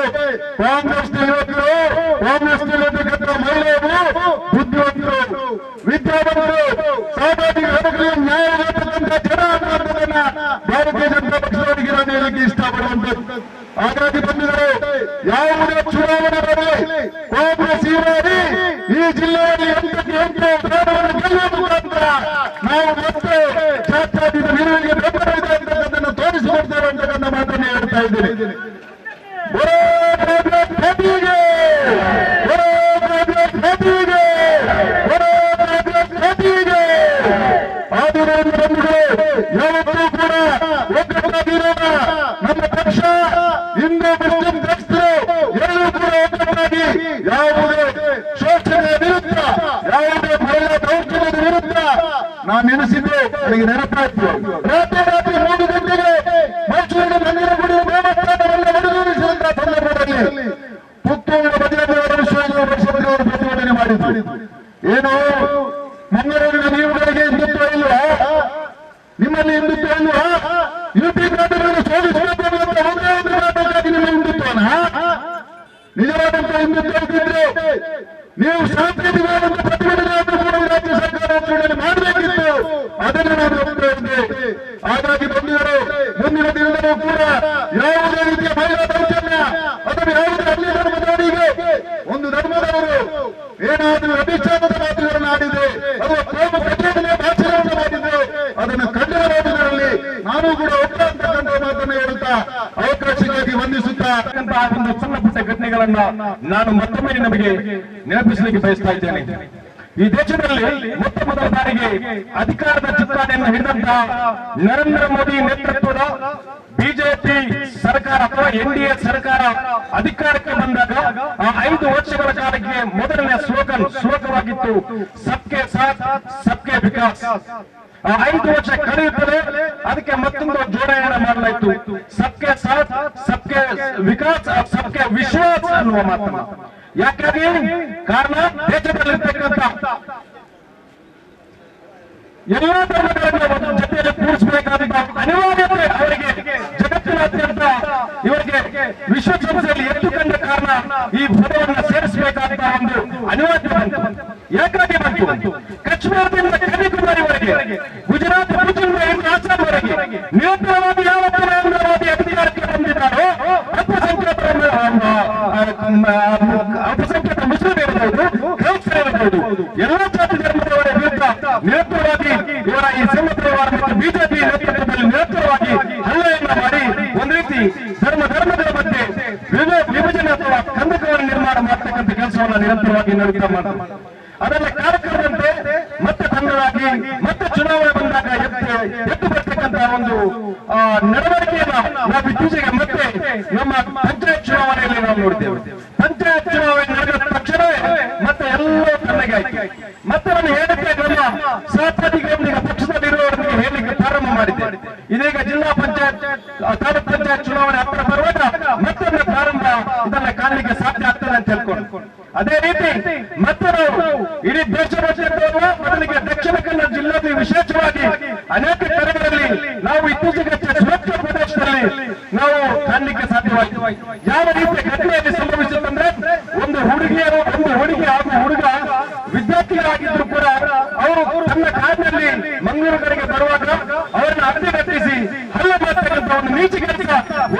ಕಾಂಗ್ರೆಸ್ ಯುವಕರು, ಕಾಂಗ್ರೆಸ್ ಇರತಕ್ಕಂಥ ಮಹಿಳೆಯರು, ಬುದ್ಧಿವಂತರು, ವಿದ್ಯಾವಂತರು, ಸಾಮಾಜಿಕ ಬದುಕಿಗೆ ನ್ಯಾಯ ನೀಡತಕ್ಕಂಥ ಜನ ಅನ್ನುವಂಥದ್ದನ್ನ ಭಾರತೀಯ ಜನತಾ ಪಕ್ಷದವರಿಗೆ ನಾನು ಹೇಳಲಿಕ್ಕೆ ಇಷ್ಟಪಡುವಂಥದ್ದು. ಹಾಗಾಗಿ ಬಂದಿದ್ದರು ಯಾವುದೇ ಚುನಾವಣೆ ಬರಲಿ ಕಾಂಗ್ರೆಸ್ ಈ ಬಾರಿ ಈ ಜಿಲ್ಲೆಯಲ್ಲಿ 8ಕ್ಕೆ 8 ಸ್ಥಾನವನ್ನು ಗೆಲ್ಲುವ ಮುಖಾಂತರ ನಾವು ಮತ್ತೆ ಜಾತ್ಯತೀತ ನಿಲುವಿಗೆ ಬೆಂಬಲ ಇದೆ ಅಂತಕ್ಕಂಥದ್ದನ್ನು ತೋರಿಸಿಕೊಡ್ತೇವೆ ಅಂತಕ್ಕಂಥ ಮಾತನ್ನು ಹೇಳ್ತಾ ಇದ್ದೇನೆ. ಯಾವತ್ತೂ ಕೂಡ ಒಗ್ಗಟ್ಟಾಗಿರೋಣ. ನಮ್ಮ ಪಕ್ಷ ಹಿಂದೂ ಮುಸ್ಲಿಂ ಕ್ರೈಸ್ತರು ಎಲ್ಲರೂ ಕೂಡ ಒಗ್ಗಟ್ಟಾಗಿ ಯಾವುದೇ ಶೋಷಣೆಯ ವಿರುದ್ಧ, ಯಾವುದೇ ಮಹಿಳಾ ದೌರ್ಜನ್ಯದ ವಿರುದ್ಧ ನಾನು ನೆನೆಸಿದ್ದು ನನಗೆ ನೆನಪಾಯ್ತು. ರಾತ್ರಿ 3 ಗಂಟೆಗೆ ಮೈಸೂರಿನ ನಂಜನಗೂಡಿನ ದೇವಸ್ಥಾನವನ್ನು ಒಡೆದುರಿಸಿದಂತಹ ಸಂದರ್ಭದಲ್ಲಿ ಪುತ್ತೂರಿನ ಬದಿಯವರು ವಿಶ್ವೇಶ್ವರ ಪ್ರತಿಭಟನೆ ಮಾಡಿದ್ರು. ಏನು ಮಂಗಳೂರಿನ ನೀವುಗಳಿಗೆ ಹಿಂದುತ್ವ ಇಲ್ವಾ? ನಿಮ್ಮಲ್ಲಿ ಹಿಂದುತ್ವ ಇಲ್ವಾ? ಯುಪಿ ಪ್ರಾಂತಗಳನ್ನು ಸೋಲಿಸಬೇಕು ಅನ್ನುವಂಥ ಒಂದೇ ಒಂದು ಕಾರಣಕ್ಕಾಗಿ ನಿಮ್ಮ ಹಿಂದುತ್ವನ? ನಿಜವಾದಂತ ಹಿಂದುತ್ವ ಇದ್ದಿದ್ರೆ ನೀವು ಶಾಂತಿಯುತವಾದಂತ ಪ್ರತಿಭಟನೆಯನ್ನು ಕೂಡ ರಾಜ್ಯ ಸರ್ಕಾರ ಮಾಡಬೇಕಿತ್ತು. ಅದನ್ನು ನಾನು ಒಪ್ತಾ ಇದ್ದೆ. ಹಾಗಾಗಿ ಬಂದಿದ್ದರು ಮುಂದಿನ ದಿನದಲ್ಲೂ ಕೂಡ ಯಾವುದೇ ರೀತಿಯ ಮಹಿಳಾ ದೌರ್ಜನ್ಯ ಅಥವಾ ಯಾವುದೇ ಅನ್ಯ ಧರ್ಮದವರಿಗೆ ಒಂದು ಧರ್ಮದವರು ಏನಾದರೂ ಅಭಿಚಾರದ ಮಾತುಗಳನ್ನು ಆಡಿದ್ರೆ ಅಥವಾ ಕೋಮ ಪ್ರಚೋದನೆಯ ಭಾಷಣವನ್ನು ಮಾಡಿದ್ರೆ ಅದನ್ನು ಖಂಡನ ಮಾಡುವುದರಲ್ಲಿ ನಾನು ಕೂಡ ಒಪ್ಪ ಅಂತಕ್ಕಂಥ ಮಾತನ್ನು ಹೇಳುತ್ತಾ ಅವಕಾಶಕ್ಕಾಗಿ ವಂದಿಸುತ್ತಾ ಒಂದು ಸಣ್ಣ ಪುಟ್ಟ ಘಟನೆಗಳನ್ನ ನಾನು ಮತ್ತೊಮ್ಮೆ ನಿಮಗೆ ನೆನಪಿಸಲಿಕ್ಕೆ ಬಯಸ್ತಾ ಇದ್ದೇನೆ. ಈ ದೇಶದಲ್ಲಿ ಮೊತ್ತ ಮೊದಲ ಬಾರಿಗೆ ಅಧಿಕಾರದ ಚುಕ್ಕಾಣಿಯನ್ನು ಹಿಡಿದಂತಹ ನರೇಂದ್ರ ಮೋದಿ ನೇತೃತ್ವದ ಬಿಜೆಪಿ ಸರ್ಕಾರ ಅಥವಾ NDA ಸರ್ಕಾರ ಅಧಿಕಾರಕ್ಕೆ ಬಂದಾಗ ಆ 5 ವರ್ಷಗಳ ಕಾಲಕ್ಕೆ ಮೊದಲನೇ ಶ್ಲೋಕವಾಗಿತ್ತು ಸಬ್ಕೆ ಸಾಥ್ ಸಬ್ಕೆ ವಿಕಾಸ್. 5 ವರ್ಷ ಕಳೆಯುತ್ತದೆ, ಅದಕ್ಕೆ ಮತ್ತೊಂದು ಜೋಡಣೆ ಮಾಡಲಾಯಿತು ಸಬ್ಕೆ ಸಾಥ್ ಸಬ್ಕೆ ವಿಕಾಸ್ ಸಬ್ಕೆ ವಿಶ್ವಾಸ್ ಅನ್ನುವ ಮಾತನ್ನ. ಯಾಕಾಗಿ ಕಾರಣ ದೇಶದಲ್ಲಿರ್ತಕ್ಕಂಥ ಎಲ್ಲಾ ಧರ್ಮಗಳನ್ನು ಒಂದು ಜೊತೆಯಲ್ಲಿ ಕೂಡಿಸಬೇಕಾದ ಅನಿವಾರ್ಯತೆ ಅವರಿಗೆ ಜಗತ್ತಿನಾದ್ಯಂತ ಇವರಿಗೆ ವಿಶ್ವಸಂಸ್ಥೆಯಲ್ಲಿ ಎದ್ದು ಕಂಡ ಕಾರಣ ಈ ಪದವನ್ನು ಸೇರಿಸಬೇಕಾದ ಒಂದು ಅನಿವಾರ್ಯತೆ ಬಂತು. ಯಾಕಾಗಿ ಬಂತು? ಕಾಶ್ಮೀರದಿಂದ ಕನ್ಯಾಕುಮಾರಿವರೆಗೆ, ಗುಜರಾತ್ ಭುಜದಿಂದ ಇನ್ನು ಆಸಾಂವರೆಗೆ ನಿರಂತರವಾಗಿ ಯಾವ ನರೇಂದ್ರವಾದಿ ಅಧಿಕಾರಕ್ಕೆ ಬಂದಿದ್ದಾರೋ ಅಲ್ಪಸಂಖ್ಯಾತ ಮುಸ್ಲಿಂ ಇರಬಹುದು, ಕ್ರೈಸ್ತರು ಇರಬಹುದು, ಎಲ್ಲ ಜಾತಿ ಧರ್ಮದವರ ವಿರುದ್ಧ ನಿರಂತರವಾಗಿ ಇವರ ಈ ಸಂಘಟನೆವಾದ ಮತ್ತು ಬಿಜೆಪಿ ನೇತೃತ್ವದಲ್ಲಿ ನಿರಂತರವಾಗಿ ಹಲ್ಲೆಯನ್ನ ಮಾಡಿ ಒಂದು ರೀತಿ ಧರ್ಮಗಳ ಮಧ್ಯೆ ವಿಭಜನೆ ಅಥವಾ ಕಂದಕವನ್ನು ನಿರ್ಮಾಣ ಮಾಡತಕ್ಕಂಥ ಕೆಲಸವನ್ನು ನಿರಂತರವಾಗಿ ನಡೆಯುತ್ತಾ ಮಾಡ್ತಾರೆ. ಅದನ್ನ ಕಾರ್ಯಕ್ರಮದಂತೆ ಮತ್ತೆ ತಂಡವಾಗಿ ಮತ್ತೆ ಚುನಾವಣೆ ಬಂದಾಗ ಎದ್ದು ಬರ್ತಕ್ಕಂತಹ ಒಂದು ನಡವಳಿಕೆಯನ್ನ ನಾವು ಇತ್ತೀಚೆಗೆ ಮತ್ತೆ ನಮ್ಮ ಪಂಚಾಯತ್ ಚುನಾವಣೆಯಲ್ಲಿ ನಾವು ನೋಡ್ತೇವೆ. ಪಂಚಾಯತ್ ಚುನಾವಣೆ ನಡೆದ ತಕ್ಷಣವೇ ಮತ್ತೆ ಎಲ್ಲೋ ತಣ್ಣಗಾಯ್ತು. ಮತ್ತೆ ನಾನು ಹೇಳಕ್ಕೆ ನಮ್ಮ ಸಹಪಾಠಿಗಳೊಂದಿಗೆ ಪಕ್ಷದಲ್ಲಿರುವವರಿಗೆ ಹೇಳಲಿಕ್ಕೆ ಪ್ರಾರಂಭ ಮಾಡಿದ್ದೆ. ಇದೀಗ ಜಿಲ್ಲಾ ಪಂಚಾಯತ್ ತಾಲೂಕ್ ಪಂಚಾಯತ್ ಚುನಾವಣೆ ಹತ್ತಿರ ಬರುವಾಗ ಮತ್ತೊಮ್ಮೆ ಪ್ರಾರಂಭ ಇದನ್ನ ಕಾಣಲಿಕ್ಕೆ ಸಾಧ್ಯ ಆಗ್ತದೆ ಅಂತ ಹೇಳ್ಕೊಂಡು ಅದೇ ರೀತಿ ಮತ್ತೆ ನಾವು ಇಡೀ ದೇಶಾದ್ಯಂತ ಮೊದಲಿಗೆ ದಕ್ಷಿಣ ಕನ್ನಡ ಜಿಲ್ಲೆಯಲ್ಲಿ ವಿಶೇಷವಾಗಿ ಅನೇಕ ಕಡೆಗಳಲ್ಲಿ ನಾವು ಇತ್ತೀಚೆಗೆ ಸುರಕ್ಷಿತ ಪ್ರದೇಶದಲ್ಲಿ ನಾವು ಕಾಣಲಿಕ್ಕೆ ಸಾಧ್ಯವಾಯಿತು. ಯಾವ ರೀತಿಯ ಘಟನೆಯಲ್ಲಿ ಸಂಭವಿಸುತ್ತಂದ್ರೆ ಒಂದು ಹುಡುಗಿ ಹಾಗೂ ಹುಡುಗ ವಿದ್ಯಾರ್ಥಿಗಳಾಗಿದ್ರು ಕೂಡ ಅವರು ತನ್ನ ಕಾರಿನಲ್ಲಿ ಮಂಗಳೂರು ಕಡೆಗೆ ಬರುವಾಗ ಅವರನ್ನು ಅಡ್ಡಿಗಟ್ಟಿಸಿ ಹಲ್ಲೆ ಮಾಡ್ತಕ್ಕಂಥ ಒಂದು ನೀಚ ಕೆಲಸ,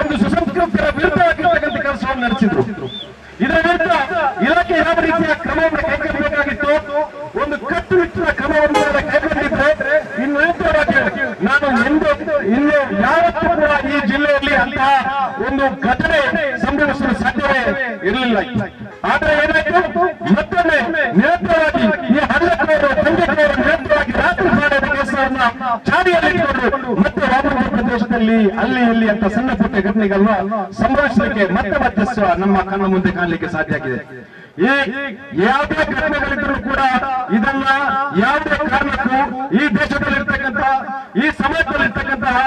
ಒಂದು ಸುಸಂಸ್ಕೃತರ ವಿರುದ್ಧವಾಗಿರ್ತಕ್ಕಂಥ ಕೆಲಸವನ್ನು ನಡೆಸಿದ್ರು. ಇದರ ವಿರುದ್ಧ ಇಲಾಖೆ ಯಾವ ರೀತಿಯ ಕ್ರಮವನ್ನು ಕೈಗೊಳ್ಳಬೇಕಾಗಿತ್ತು, ಒಂದು ಕಟ್ಟುನಿಟ್ಟಿನ ಕ್ರಮವನ್ನು ಕೈಗೊಂಡಿದ್ರೆ ಇನ್ನು ನಾನು ಇನ್ನು ಯಾವತ್ತೂ ಕೂಡ ಈ ಜಿಲ್ಲೆಯಲ್ಲಿ ಅಂತಹ ಒಂದು ಘಟನೆ ಸಂಭವಿಸಲು ಸಾಧ್ಯವೇ ಇರಲಿಲ್ಲ. ಆದ್ರೆ ಏನಾಯ್ತು, ಮತ್ತೊಮ್ಮೆ ನೇರವಾಗಿ ಈ ಹಳ್ಳಕೋರು ತಂದೆಕೋರು ನೇರವಾಗಿ ರಾತ್ರಿ ಮಾಡಿದ ಕೆಲಸವನ್ನ ಚಾರಿಯಲ್ಲಿಟ್ಟುಕೊಂಡು ಮತ್ತೆ ವಾಮನ ಪ್ರದೇಶದಲ್ಲಿ ಅಲ್ಲಿ ಇಲ್ಲಿ ಅಂತ ಸಣ್ಣ ಪುಟ್ಟ ಘಟನೆಗಳನ್ನ ಸಂಭವಿಸಲಿಕ್ಕೆ ಮತ್ತೆ ನಮ್ಮ ಕಣ್ಣ ಮುಂದೆ ಕಾಣಲಿಕ್ಕೆ ಸಾಧ್ಯ ಆಗಿದೆ. ಈ ಯಾವುದೇ ಘಟನೆಗಳಿದ್ರೂ ಕೂಡ ಇದನ್ನ ಯಾವುದೇ ಕಾರಣಕ್ಕೂ ಈ ದೇಶದಲ್ಲಿರ್ತಕ್ಕಂಥ ಈ ಸಮಾಜದಲ್ಲಿರ್ತಕ್ಕಂತಹ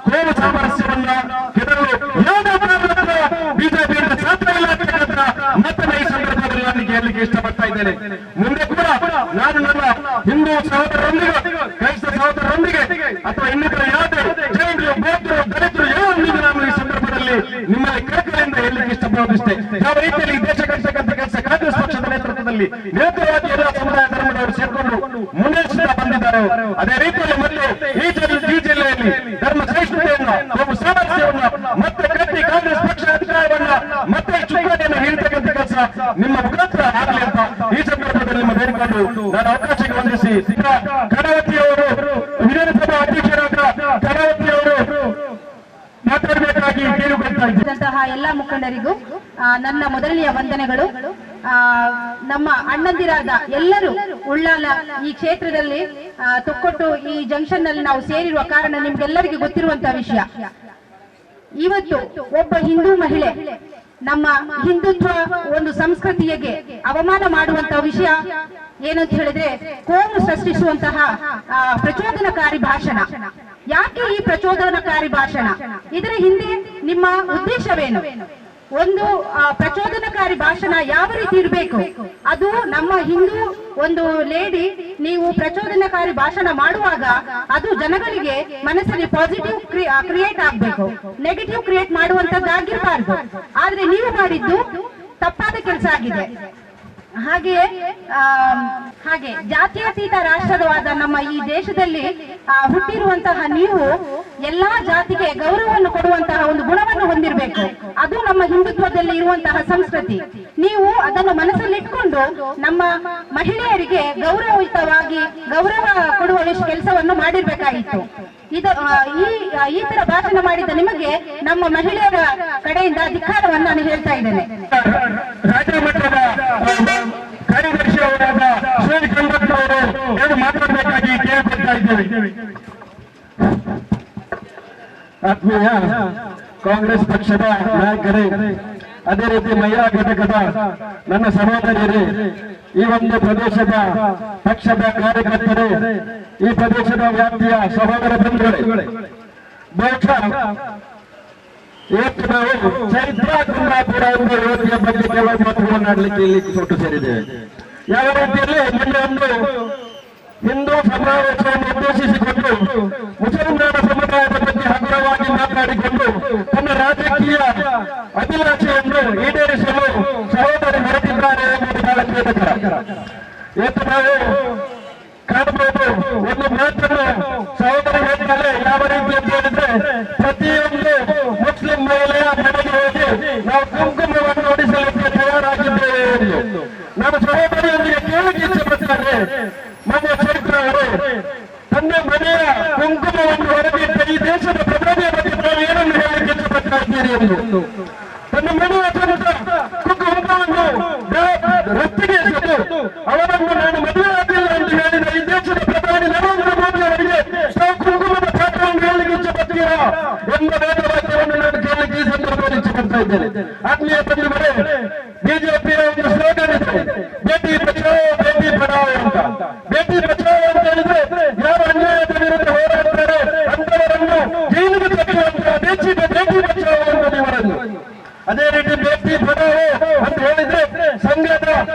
ಕೋಮು ಸಾಮರಸ್ಯವನ್ನ ಕೆಡಲು ಯಾವುದೇ ಕಾರಣಕ್ಕೂ ಬಿಜೆಪಿಯಿಂದ ಸಾಧ್ಯ ಇಲ್ಲ ಅಂತಕ್ಕಂಥ ಮತ್ತೊಮ್ಮೆ ಈ ಸಂದರ್ಭದಲ್ಲಿ ನಾನು ಹೇಳಲಿಕ್ಕೆ ಇಷ್ಟಪಡ್ತಾ ಇದ್ದೇನೆ. ಮುಂದೆ ಕೂಡ ನಾನು ನನ್ನ ಹಿಂದೂ ಸಹೋದರರೊಂದಿಗೆ, ಕ್ರೈಸ್ತ ಸಹೋದರರೊಂದಿಗೆ ಅಥವಾ ಇನ್ನಿತರ ಯಾವುದೇ ಜೈನರು, ಬೌದ್ಧರು, ದಲಿತರು ಯಾರೊಂದಿಗೆ ನಾನು ಈ ಸಂದರ್ಭದಲ್ಲಿ ನಿಮ್ಮಲ್ಲಿ ಕಳಕಳಿಯಿಂದ ಹೇಳಲಿಕ್ಕೆ ಇಷ್ಟಪಡೋದಿಷ್ಟೇ. ಯಾವ ರೀತಿಯಲ್ಲಿ ಈ ದೇಶ ಕಲಿಸತಕ್ಕಂಥ ಕೆಲಸ ಕಾಂಗ್ರೆಸ್ ಪಕ್ಷದ ನೇತೃತ್ವದಲ್ಲಿ ನೇತೃತ್ವವಾಗಿ ಎಲ್ಲ ಸಮುದಾಯ ಧರ್ಮದವರು ಸೇರ್ಕೊಂಡು ಮುನ್ನಡೆಸುತ್ತಾ ಬಂದಿದ್ದಾರೆ. ಅದೇ ರೀತಿಯಲ್ಲಿ ಮತ್ತೆ ಈ ಜಿಲ್ಲೆಯಲ್ಲಿ ಧರ್ಮ ಸಹಿಷ್ಣುತೆಯನ್ನು, ಕೋಮು ಸಾಮರಸ್ಯವನ್ನು ಮತ್ತೆ ಕಟ್ಟಿ ಕಾಂಗ್ರೆಸ್ ಪಕ್ಷ ಅಧಿಕಾರವನ್ನ ಮತ್ತೆ ಚುಕ್ಕಾಣಿಯನ್ನು ಹಿಡಿತಕ್ಕಂಥ ಕೆಲಸ ನಿಮ್ಮ ಮುಖಾಂತರ ಆಗಲಿ ಅಂತ ಈ ಸಂದರ್ಭದಲ್ಲಿ ನಿಮ್ಮ ಬೇಡಿಕೊಂಡು ನಾನು ಅವಕಾಶಕ್ಕೆ ವಂದಿಸಿ ಕಡವತಿಯವರು, ವಿಧಾನಸಭಾ ಅಧ್ಯಕ್ಷರಾದ ಕಡವತಿಯವರು ಮಾತಾಡಬೇಕಾಗಿ ಕೇಳಿಕೊಳ್ತಾ ಇದ್ದಂತಹ ಎಲ್ಲ ಮುಖಂಡರಿಗೂ ನನ್ನ ಮೊದಲನೆಯ ವಂದನೆಗಳು. ನಮ್ಮ ಅಣ್ಣಂದಿರಾದ ಎಲ್ಲರೂ ಉಳ್ಳಾಲ ಈ ಕ್ಷೇತ್ರದಲ್ಲಿ ತೊಕ್ಕೊಟ್ಟು ಈ ಜಂಕ್ಷನ್ ನಲ್ಲಿ ನಾವು ಸೇರಿರುವ ಕಾರಣ ನಿಮ್ಗೆಲ್ಲರಿಗೂ ಗೊತ್ತಿರುವಂತಹ ವಿಷಯ. ಇವತ್ತು ಒಬ್ಬ ಹಿಂದೂ ಮಹಿಳೆ ನಮ್ಮ ಹಿಂದುತ್ವ ಒಂದು ಸಂಸ್ಕೃತಿಗೆ ಅವಮಾನ ಮಾಡುವಂತಹ ವಿಷಯ ಏನಂತ ಹೇಳಿದ್ರೆ ಕೋಮು ಸೃಷ್ಟಿಸುವಂತಹ ಪ್ರಚೋದನಕಾರಿ ಭಾಷಣ. ಯಾಕೆ ಈ ಪ್ರಚೋದನಕಾರಿ ಭಾಷಣ? ಇದರ ಹಿಂದೆ ನಿಮ್ಮ ಉದ್ದೇಶವೇನು? ಒಂದು ಪ್ರಚೋದನಕಾರಿ ಭಾಷಣ ಯಾವ ರೀತಿ ಇರಬೇಕು? ಅದು ನಮ್ಮ ಹಿಂದೂ ಒಂದು ಲೇಡಿ ನೀವು ಪ್ರಚೋದನಕಾರಿ ಭಾಷಣ ಮಾಡುವಾಗ ಅದು ಜನಗಳಿಗೆ ಮನಸ್ಸಲ್ಲಿ ಪಾಸಿಟಿವ್ ಕ್ರಿಯೇಟ್ ಆಗ್ಬೇಕು, ನೆಗೆಟಿವ್ ಕ್ರಿಯೇಟ್ ಮಾಡುವಂತದ್ದಾಗಿರ್ಬಾರ್ದು. ಆದ್ರೆ ನೀವು ಮಾಡಿದ್ದು ತಪ್ಪಾದ ಕೆಲಸ ಆಗಿದೆ. ಹಾಗೆ ಜಾತ್ಯತೀತ ರಾಷ್ಟ್ರವಾದ ನಮ್ಮ ಈ ದೇಶದಲ್ಲಿ ಹುಟ್ಟಿರುವಂತಹ ನೀವು ಎಲ್ಲಾ ಜಾತಿಗೆ ಗೌರವವನ್ನು ಕೊಡುವಂತಹ ಒಂದು ಗುಣವನ್ನು ಹೊಂದಿರಬೇಕು. ಅದು ನಮ್ಮ ಹಿಂದುತ್ವದಲ್ಲಿ ಇರುವಂತಹ ಸಂಸ್ಕೃತಿ. ನೀವು ಅದನ್ನು ಮನಸ್ಸಲ್ಲಿಟ್ಕೊಂಡು ನಮ್ಮ ಮಹಿಳೆಯರಿಗೆ ಗೌರವಯುತವಾಗಿ ಗೌರವ ಕೊಡುವ ಕೆಲಸವನ್ನು ಮಾಡಿರ್ಬೇಕಾಗಿತ್ತು. ಈ ತರ ಭಾಷಣ ಮಾಡಿದ ನಿಮಗೆ ನಮ್ಮ ಮಹಿಳೆಯರ ಕಡೆಯಿಂದ ಧಿಕ್ಕಾರವನ್ನು ನಾನು ಹೇಳ್ತಾ ಇದ್ದೇನೆ. ರಾಜ್ಯ ಮಟ್ಟದ ಕಾರ್ಯದರ್ಶಿ ಅವರಾದ ಶ್ರೀ ಕುಂದಪ್ಪ ಅವರು ಮಾತಾಡಬೇಕಾಗಿ ಕೇಳಿಕೊಳ್ತಾ ಇದ್ದೇವೆ. ಆತ್ಮೀಯ ಕಾಂಗ್ರೆಸ್ ಪಕ್ಷದ ನಾಯಕರೇ, ಅದೇ ರೀತಿ ಮಹಿಳಾ ಘಟಕದ ನನ್ನ ಸಹೋದರಿಯರೇ, ಈ ಒಂದು ಪ್ರದೇಶದ ಪಕ್ಷದ ಕಾರ್ಯಕರ್ತರೇ, ಈ ಪ್ರದೇಶದ ವ್ಯಾಪ್ತಿಯ ಸಹೋದರ ಬಂಧುಗಳೇ, ಬಹುಶಃ ಇವತ್ತು ನಾವು ಚೈತ್ರ ಕುಂದಾಪುರ ಎಂಬ ಯುವತಿಯ ಬಗ್ಗೆ ಕೆಲವು ಮಾತುಗಳನ್ನು ಆಡಲಿಕ್ಕೆ ಇಲ್ಲಿ ಕೊಟ್ಟು ಸೇರಿದ್ದೇವೆ. ಯಾವ ರೀತಿಯಲ್ಲಿ ಮೊನ್ನೆ ಒಂದು ಹಿಂದೂ ಸಮಾವೇಶವನ್ನು ಉದ್ದೇಶಿಸಿಕೊಂಡು ಮುಸಲ್ಮಾನ ಸಮುದಾಯದ ಬಗ್ಗೆ ಹಗುರವಾಗಿ ಮಾತನಾಡಿಕೊಂಡು ತನ್ನ ರಾಜಕೀಯ ಅಭಿಲಾಷೆಯನ್ನು ಈಡೇರಿಸಲು ಸಹೋದರಿ ಹೊರಟಿದ್ದಾರೆ ಎಂಬುದು ಬಹಳ ಖೇದಕರ. ಇವತ್ತು ನಾವು ಕಾಣಬಹುದು, ಒಂದು ಮಾತನ್ನು ಸಹೋದರಿ ಹೇಳಿದರೆ ಯಾವ ರೀತಿ ಅಂತ ಹೇಳಿದ್ರೆ, ಪ್ರತಿಯೊಂದು ಮುಸ್ಲಿಂ ಮಹಿಳೆಯ ಮನೆಗೆ ಹೋಗಿ ನಾವು ಕುಂಕುಮವನ್ನು ಹೊಡಿಸಲಿಕ್ಕೆ ತಯಾರಾಗಿದ್ದೇವೆ ಎಂದು ನಾನು ಸಹೋದರಿಯೊಂದಿಗೆ ಕೇಳಲಿಕ್ಕೆ ಇಷ್ಟಪಡ್ತಾರೆ. ನಮ್ಮ ಚೈತ್ರ ಅವರು ತನ್ನ ಮನೆಯ ಕುಂಕುಮವನ್ನು ಹೊರಗಿಟ್ಟ ಈ ದೇಶದ ಪ್ರಧಾನಿಯ ಬಗ್ಗೆ ನಾವು ಏನನ್ನು ಹೇಳಲಿಕ್ಕೆ ಇಷ್ಟಪಡ್ತಾ ಇದ್ದೀರಿ ಎಂದು ತನ್ನ ಮನೆಯ ಕುಂಕುಮವನ್ನು ರಸ್ತೆಗೆ ಎಸೆದು ಅವರನ್ನು ನಾನು ಮದುವೆ ಆಗಿಲ್ಲ ಎಂದು ಹೇಳಿದ ಈ ದೇಶದ ಪ್ರಧಾನಿ ನರೇಂದ್ರ ಮೋದಿ ಅವರಿಗೆ ನಾವು ಕುಂಕುಮದ ಪಾತ್ರವನ್ನು ಹೇಳಲಿಕ್ಕೆ ಇಷ್ಟಪಡ್ತೀರಾ ಎಂಬ ವೇದವಾಕ್ಯವನ್ನು ನಾನು ಕೇಳಲಿಕ್ಕೆ ಈ ಸಂದರ್ಭದಲ್ಲಿ ಇಷ್ಟಪಡ್ತಾ ಇದ್ದೇನೆ. ಆತ್ಮೀಯ ಬಂಧುಗಳೇ, ಬಿಜೆಪಿಯ ಒಂದು ಸ್ಲೋಗನ್ ಇದೆ, ಬೇಟಿ ಬಚಾವೋ ಬೇಟಿ ಪಢಾವೋ ಅಂತ. ಬೇಟಿ ಬಚಾವೋ ಅಂತ ಹೇಳಿದ್ರೆ ಯಾವ ಅನ್ಯಾಯದ ವಿರುದ್ಧ ಹೋರಾಡ್ತಾರೆ ಅಂತವರನ್ನು ಜೈಲಿಗೆ ತಪ್ಪುವಂತ ಬೇಟಿ ಬಚಾವೋ ಅಂತ ಇವರನ್ನು. ಅದೇ ರೀತಿ ಬೇಟಿ ಪಢಾವೋ ಅಂತ ಹೇಳಿದ್ರೆ ಸಂಘದ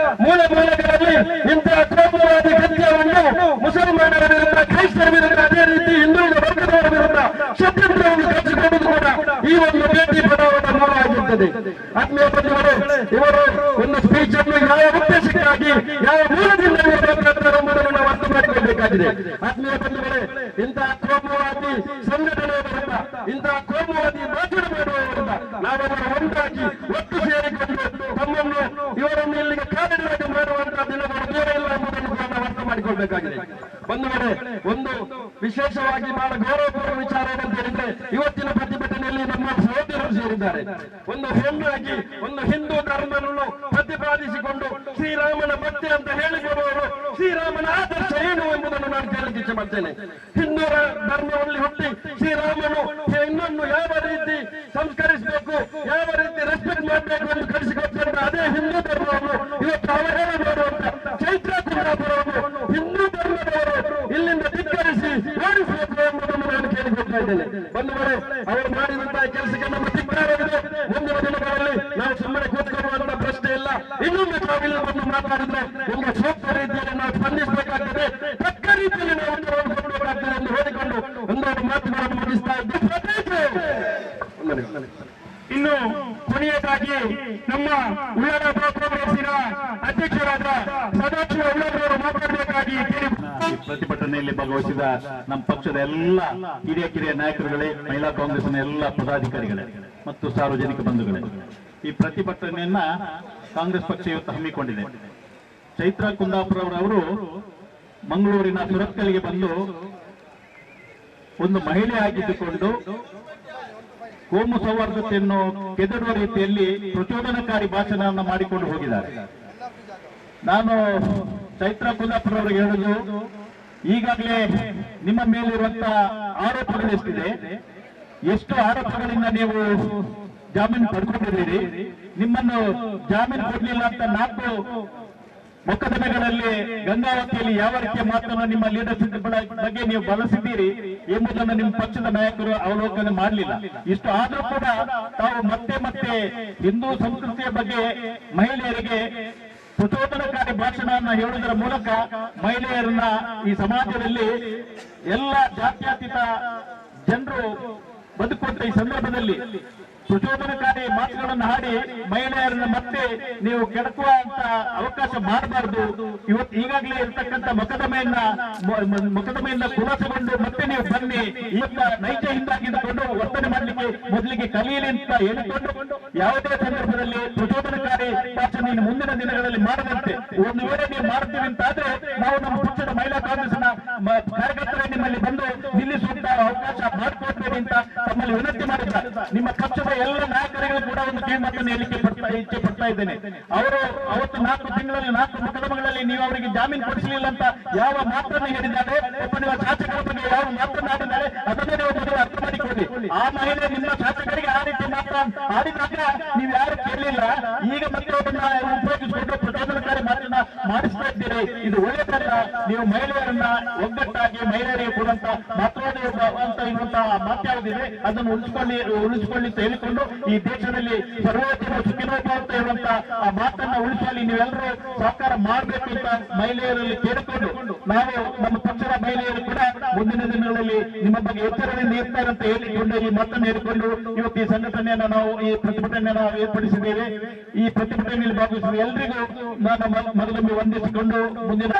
ಮೂಲೆಗಳಲ್ಲಿ ಇಂತಹ ಕೋಮುವಾದಿ ಕೃತ್ಯವನ್ನು ಮುಸಲ್ಮಾನರ ವಿರುದ್ಧ, ಕ್ರೈಸ್ತರ ವಿರುದ್ಧ, ಅದೇ ರೀತಿ ಹಿಂದುಳಿದ ವರ್ಗದವರ ವಿರುದ್ಧ ಷಡ್ಯಂತ್ರವನ್ನು ಕಟ್ಟಿಸಿಕೊಳ್ಳುವುದು ಕೂಡ ಈ ಒಂದು ಬೇಟಿ ಪಢಾವೋದ ಮೂಲ ಆಗಿರುತ್ತದೆ. ಆತ್ಮೀಯ ಬಂಧುಗಳು, ಇವರು ಒಂದು ಸ್ಪೀಚ್ ಅನ್ನು ಯಾವ ಉದ್ದೇಶಕ್ಕಾಗಿ, ಯಾವ ಮೂಲದಿಂದ ಮಾತನಾಡುತ್ತಾರೆ ಎಂಬುದನ್ನು ನಾವು ಅರ್ಥ ಮಾಡಿಕೊಳ್ಳಬೇಕಾಗಿದೆ. ಆತ್ಮೀಯ ಬಂಧುಗಳೇ, ಇಂತಹ ಕೋಮುವಾದಿ ಸಂಘಟನೆಯ ವಿರುದ್ಧ, ಇಂತಹ ಕೋಮುವಾದಿ ಭಾಷಣ ಮಾಡುವ ವಿರುದ್ಧ ನಾವೆಲ್ಲರೂ ಒಂದಾಗಿ ಒಟ್ಟು ಸೇರಿಕೊಂಡು ತಮ್ಮನ್ನು ಇವರನ್ನು ಇಲ್ಲಿಗೆ ಕಾಲಿಡುವಾಗ ಮಾಡುವಂತಹ ದಿನಗಳು ದೂರ ಇಲ್ಲ ಎಂಬುದನ್ನು ಕೂಡ ನಾವು ಅರ್ಥ ಮಾಡಿಕೊಳ್ಬೇಕಾಗಿದೆ. ಬಂಧುಗಳೇ, ಒಂದು ವಿಶೇಷವಾಗಿ ಬಹಳ ಗೌರವಪೂರ್ವ ವಿಚಾರ ಏನಂತ ಹೇಳಿದ್ರೆ, ಇವತ್ತಿನ ಪ್ರತಿಭಟನೆಯಲ್ಲಿ ನಮ್ಮ ಸಹೋದರರು ಸೇರಿದ್ದಾರೆ. ಒಂದು ಹೆಣ್ಣಾಗಿ ಒಂದು ಹಿಂದೂ ಧರ್ಮವನ್ನು ಪ್ರತಿಪಾದಿಸಿ ಮಾಡಿಕೊಂಡು ಶ್ರೀರಾಮನ ಭಕ್ತಿ ಅಂತ ಹೇಳಿಕೊಳ್ಳುವವರು ಶ್ರೀರಾಮನ ಆದರ್ಶ ಏನು ಎಂಬುದನ್ನು ನಾನು ಕೇಳಲಿಕ್ಕೆ ಇಚ್ಛೆ ಮಾಡ್ತೇನೆ. ಹಿಂದೂ ಧರ್ಮದಲ್ಲಿ ಹುಟ್ಟಿ ಶ್ರೀರಾಮನು ಇನ್ನೊಂದು ಯಾವ ರೀತಿ ಸಂಸ್ಕರಿಸಬೇಕು, ಯಾವ ರೀತಿ ರೆಸ್ಪೆಕ್ಟ್ ಮಾಡಬೇಕು ಎಂದು ಕಲಿಸಿಕೊಡ್ತಾರೆ. ಅದೇ ಹಿಂದೂ ಧರ್ಮವನ್ನು ಇವತ್ತು ಅವಹೇಳನ ಮಾಡುವಂತ ಚೈತ್ರ ಕುಂದಾಪುರವನ್ನು ಹಿಂದೂ ಧರ್ಮದವರು ಇಲ್ಲಿಂದ ಧಿಕ್ಕರಿಸಿ ಓಡಿಸಬೇಕು ಎಂಬುದನ್ನು ನಾನು ಕೇಳಿಕೊಡ್ತಾ ಇದ್ದೇನೆ. ಬಂಧುಗಳೇ, ಅವರು ಮಾಡಿದಂತಹ ಕೆಲಸಕ್ಕೆ ನಮ್ಮ ಧಿಕ್ಕಾರವಿದೆ. ಮುಂದಿನ ದಿನಗಳಲ್ಲಿ ನಾವು ಸುಮ್ಮನೆ ಕೂತ್ಕೊಳ್ಳುವಂತ ಪ್ರಶ್ನೆ ಇಲ್ಲ. ಇನ್ನೊಮ್ಮೆ ತಾವಿಲ್ಲಿ ಬಂದು ಮಾತಾಡಿದ್ರೆ ಒಂದು ಸೂಕ್ತ ರೀತಿಯಲ್ಲಿ ನಾವು ಸ್ಪಂದಿಸಬೇಕಾಗ್ತದೆ, ತಕ್ಕ ರೀತಿಯಲ್ಲಿ ನಾವು ಉತ್ತರವನ್ನು ಕೊಡಬೇಕಾಗ್ತದೆ ಎಂದು ಹೇಳಿಕೊಂಡು ಒಂದೆರಡು ಮಾತುಗಳನ್ನು ಮುಗಿಸ್ತಾ ಇದ್ದೇವೆ. ಇನ್ನು ಕೊನೆಯದಾಗಿ ನಮ್ಮ ಉಳ್ಳಾಲ ಬ್ಲಾಕ್ ಕಾಂಗ್ರೆಸ್ಸಿನ ಅಧ್ಯಕ್ಷರಾದ ಸದಾಶಿವ ಉಳ್ಳಾಲರವರು ಮಾತನಾಡಬೇಕಾಗಿ ಕೇಳಿ. ಈ ಪ್ರತಿಭಟನೆಯಲ್ಲಿ ಭಾಗವಹಿಸಿದ ನಮ್ಮ ಪಕ್ಷದ ಎಲ್ಲ ಕಿರಿಯ ನಾಯಕರುಗಳೇ, ಮಹಿಳಾ ಕಾಂಗ್ರೆಸ್ನ ಎಲ್ಲ ಪದಾಧಿಕಾರಿಗಳೇ ಮತ್ತು ಸಾರ್ವಜನಿಕ ಬಂಧುಗಳೇ, ಈ ಪ್ರತಿಭಟನೆಯನ್ನ ಕಾಂಗ್ರೆಸ್ ಪಕ್ಷ ಇವತ್ತು ಹಮ್ಮಿಕೊಂಡಿದೆ. ಚೈತ್ರ ಕುಂದಾಪುರ ಅವರು ಮಂಗಳೂರಿನ ಸುರತ್ಕಲ್ಗೆ ಬಂದು ಒಂದು ಮಹಿಳೆ ಆಗಿದ್ದುಕೊಂಡು ಕೋಮು ಸೌಹಾರ್ದತೆಯನ್ನು ಕೆದಡುವ ರೀತಿಯಲ್ಲಿ ಪ್ರಚೋದನಕಾರಿ ಭಾಷಣವನ್ನು ಮಾಡಿಕೊಂಡು ಹೋಗಿದ್ದಾರೆ. ನಾನು ಚೈತ್ರ ಕುಂದಾಪುರ ಅವರಿಗೆ ಹೇಳುದು, ಈಗಾಗಲೇ ನಿಮ್ಮ ಮೇಲಿರುವಂತಹ ಆರೋಪಗಳು ಎಷ್ಟಿದೆ, ಎಷ್ಟು ಆರೋಪಗಳಿಂದ ನೀವು ಜಾಮೀನು ಪಡ್ಕೊಂಡಿದ್ದೀರಿ, ನಿಮ್ಮನ್ನು ಜಾಮೀನು ಕೊಡಲಿಲ್ಲ ಅಂತ 4 ಮೊಕದ್ದಮೆಗಳಲ್ಲಿ ಗಂಗಾವತಿಯಲ್ಲಿ ಯಾವ ರೀತಿಯ ಮಾತನ್ನು ನಿಮ್ಮ ಲೀಡರ್ಶಿಪ್ ಬಗ್ಗೆ ನೀವು ಬಳಸಿದ್ದೀರಿ ಎಂಬುದನ್ನು ನಿಮ್ಮ ಪಕ್ಷದ ನಾಯಕರು ಅವಲೋಕನ ಮಾಡಲಿಲ್ಲ. ಇಷ್ಟು ಆದರೂ ಕೂಡ ತಾವು ಮತ್ತೆ ಹಿಂದೂ ಸಂಸ್ಕೃತಿಯ ಬಗ್ಗೆ ಮಹಿಳೆಯರಿಗೆ ಪ್ರಚೋದನಕಾರಿ ಭಾಷಣವನ್ನು ಹೇಳುವುದರ ಮೂಲಕ ಮಹಿಳೆಯರನ್ನ ಈ ಸಮಾಜದಲ್ಲಿ ಎಲ್ಲ ಜಾತ್ಯತೀತ ಜನರು ಬದುಕುವಂತ ಈ ಸಂದರ್ಭದಲ್ಲಿ ಪ್ರಚೋದನಕಾರಿ ಮಾತುಗಳನ್ನು ಹಾಡಿ ಮಹಿಳೆಯರನ್ನ ಮತ್ತೆ ನೀವು ಕೆಡಕುವಂತ ಅವಕಾಶ ಮಾಡಬಾರದು. ಇವತ್ತು ಈಗಾಗಲೇ ಇರತಕ್ಕಂಥ ಮೊಕದ್ದಮೆಯಿಂದ ಖುಲಾಸೆಗೊಂಡು ಮತ್ತೆ ನೀವು ಬನ್ನಿ, ಇವತ್ತ ನೈಜ ಹಿಂದಾಗಿದ್ದುಕೊಂಡು ವರ್ತನೆ ಮಾಡಲಿಕ್ಕೆ ಮೊದಲಿಗೆ ಕಲಿಯಲಿ ಅಂತ ಹೇಳಿಕೊಂಡು ಯಾವುದೇ ಸಂದರ್ಭದಲ್ಲಿ ಪ್ರಚೋದನಕಾರಿ ಭಾಷಣ ಮುಂದಿನ ದಿನಗಳಲ್ಲಿ ಮಾಡದಂತೆ, ಒಂದು ವೇಳೆ ನೀವು ಮಾಡ್ತೀವಿ ಅಂತಾದ್ರೆ ನಾವು ನಮ್ಮ ಪಕ್ಷದ ಮಹಿಳಾ ಕಾಂಗ್ರೆಸ್ನ ಕಾರ್ಯಕರ್ತರೇ ನಿಮ್ಮಲ್ಲಿ ಬಂದು ನಿಲ್ಲಿಸುವಂತ ಅವಕಾಶ ಮಾಡಿಕೊಡ್ಬೇಡಿ ಅಂತ ತಮ್ಮಲ್ಲಿ ವಿನಂತಿ ಮಾಡಿದ್ದಾರೆ. ನಿಮ್ಮ ಪಕ್ಷದ ಎಲ್ಲ ನಾಯಕರಿಗೂ ಕೂಡ ಒಂದು ಕಿವಿಮಾತನ್ನು ಹೇಳಿಕೆ ಇಚ್ಛೆ ಪಡ್ತಾ ಇದ್ದೇನೆ. ಅವರು ಅವತ್ತು 4 ತಿಂಗಳಲ್ಲಿ 4 ಮೊಕದ್ದಮೆಗಳಲ್ಲಿ ನೀವು ಅವರಿಗೆ ಜಾಮೀನು ಕೊಡಿಸಲಿಲ್ಲ ಅಂತ ಯಾವ ಮಾತನ್ನು ಹೇಳಿದ್ದಾರೆ, ಒಬ್ಬ ನಿಮ್ಮ ಶಾಸಕರ ಬಗ್ಗೆ ಯಾವ ಮಾತನ್ನು ಆಡಿದ್ದಾರೆ ಅದನ್ನೇ ನೀವು ಮೊದಲು ಅರ್ಥ ಮಾಡಿಕೊಳ್ಳಿ. ಆ ಮಹಿಳೆ ನಿಮ್ಮ ಶಾಸಕರಿಗೆ ಆ ರೀತಿ ಮಾತ್ರ ಆಡಿದಾಗ ನೀವು ಯಾರು ಕೇಳಲಿಲ್ಲ, ಈಗ ಮತ್ತೆ ಅದನ್ನ ಉಪಯೋಗಿಸಿಕೊಂಡು ಪ್ರಚೋದನಕಾರಿ ಮಾತನ್ನ ಮಾಡಿಸ್ತಾ ಇದ್ದೀರಿ. ಇದು ಒಳ್ಳೆಯದಲ್ಲ. ನೀವು ಮಹಿಳೆಯರನ್ನ ಒಗ್ಗಟ್ಟಾಗಿ ಮಹಿಳೆಯರಿಗೆ ಕೊಡುವಂತ ಮಾತೃವಾದ ಅಂತ ಇರುವಂತಹ ಮಾತ್ಯಾವುದಿದೆ ಅದನ್ನು ಉಳಿಸಿಕೊಳ್ಳಿ ಅಂತ ಹೇಳಿಕೊಂಡು ಈ ದೇಶದಲ್ಲಿ ಸರ್ವೋತ್ತಮ ಸುಖಿನೋಭವಂತ ಇರುವಂತ ಆ ಮಾತನ್ನ ಉಳಿಸಲಿ ನೀವೆಲ್ಲರೂ ಸಹಕಾರ ಮಾಡಬೇಕು ಅಂತ ಮಹಿಳೆಯರಲ್ಲಿ ಕೇಳಿಕೊಂಡು ನಾವು ನಮ್ಮ ಪಕ್ಷದ ಮಹಿಳೆಯರು ಕೂಡ ಮುಂದಿನ ದಿನಗಳಲ್ಲಿ ನಿಮ್ಮ ಬಗ್ಗೆ ಎಚ್ಚರದಿಂದ ಇರ್ತಾರೆ ಅಂತ ಹೇಳಿಕೊಂಡು ಈ ಮಾತನ್ನು ಹೇಳಿಕೊಂಡು ಇವತ್ತು ಈ ಸಂಘಟನೆಯನ್ನು ನಾವು ಈ ಪ್ರತಿಭಟನೆಯನ್ನು ನಾವು ಏರ್ಪಡಿಸಿದ್ದೇವೆ. ಈ ಪ್ರತಿಭಟನೆಯಲ್ಲಿ ಭಾಗವಹಿಸಿದ ಎಲ್ಲರಿಗೂ ನಾನು ಮೊದಲೊಮ್ಮೆ ವಂದಿಸಿಕೊಂಡು ಮುಂದಿನ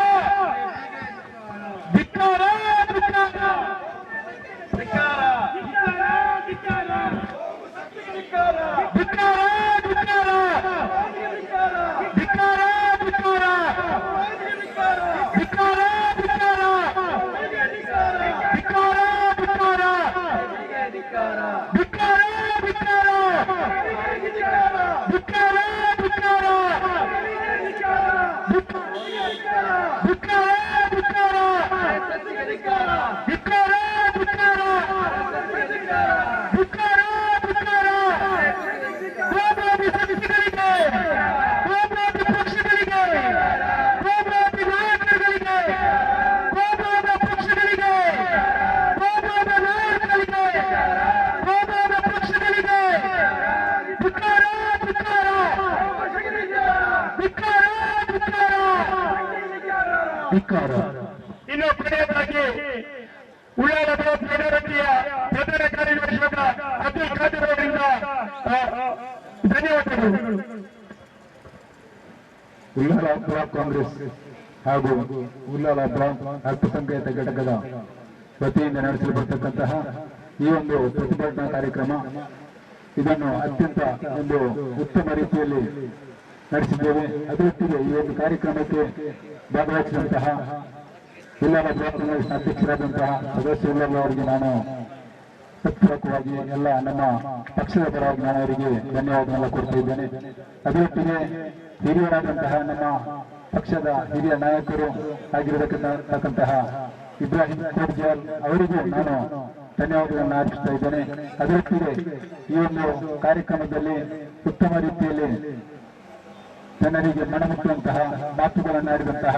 ಇನ್ನು ಕೊನೆಯದಾಗಿ ಉಳ್ಳಾಲ ಬ್ಲಾಕ್ ನಗರತಿಯ ಪ್ರಧಾನ ಕಾರ್ಯದರ್ಶಿಯಾದ ಅಬ್ದುಲ್ ಖಾದರ್ ಅವರಿಂದ ಧನ್ಯವಾದಗಳು. ಉಳ್ಳಾಲ ಬ್ಲಾಕ್ ಕಾಂಗ್ರೆಸ್ ಹಾಗೂ ಉಳ್ಳಾಲ ಬ್ಲಾಕ್ ಅಲ್ಪಸಂಖ್ಯಾತ ಘಟಕದ ವತಿಯಿಂದ ನಡೆಸಲ್ಪಡ್ತಕ್ಕಂತಹ ಈ ಒಂದು ಪ್ರತಿಭಟನಾ ಕಾರ್ಯಕ್ರಮ ಇದನ್ನು ಅತ್ಯಂತ ಒಂದು ಉತ್ತಮ ರೀತಿಯಲ್ಲಿ ನಡೆಸಿದ್ದೇವೆ. ಅದರೊಟ್ಟಿಗೆ ಈ ಒಂದು ಕಾರ್ಯಕ್ರಮಕ್ಕೆ ಭಾಗವಹಿಸಿದಂತಹ ಉಳ್ಳಾಲ ಬ್ಲಾಕ್ ಕಾಂಗ್ರೆಸ್ ಅಧ್ಯಕ್ಷರಾದಂತಹ ಸದಸ್ಯ ಉಳ್ಳಾಲ ಅವರಿಗೆ ನಾನು ಹೃತ್ಪೂರ್ವಕವಾಗಿ ಎಲ್ಲ ನಮ್ಮ ಪಕ್ಷದ ಪರವಾಗಿ ನಾನು ಅವರಿಗೆ ಧನ್ಯವಾದಗಳನ್ನು ಕೊಡ್ತಾ ಇದ್ದೇನೆ. ಅದರೊಟ್ಟಿಗೆ ಹಿರಿಯರಾದಂತಹ ನಮ್ಮ ಪಕ್ಷದ ಹಿರಿಯ ನಾಯಕರು ಆಗಿರತಕ್ಕಂತಹ ಇಬ್ರಾಹಿಂ ಕೋರ್ಜಾಲ್ ಅವರಿಗೂ ನಾನು ಧನ್ಯವಾದಗಳನ್ನು ಅರ್ಪಿಸ್ತಾ ಇದ್ದೇನೆ. ಅದರೊಟ್ಟಿಗೆ ಈ ಒಂದು ಕಾರ್ಯಕ್ರಮದಲ್ಲಿ ಉತ್ತಮ ರೀತಿಯಲ್ಲಿ ಜನರಿಗೆ ಮನಮುಟ್ಟುವಂತಹ ಮಾತುಗಳನ್ನಾಡಿದಂತಹ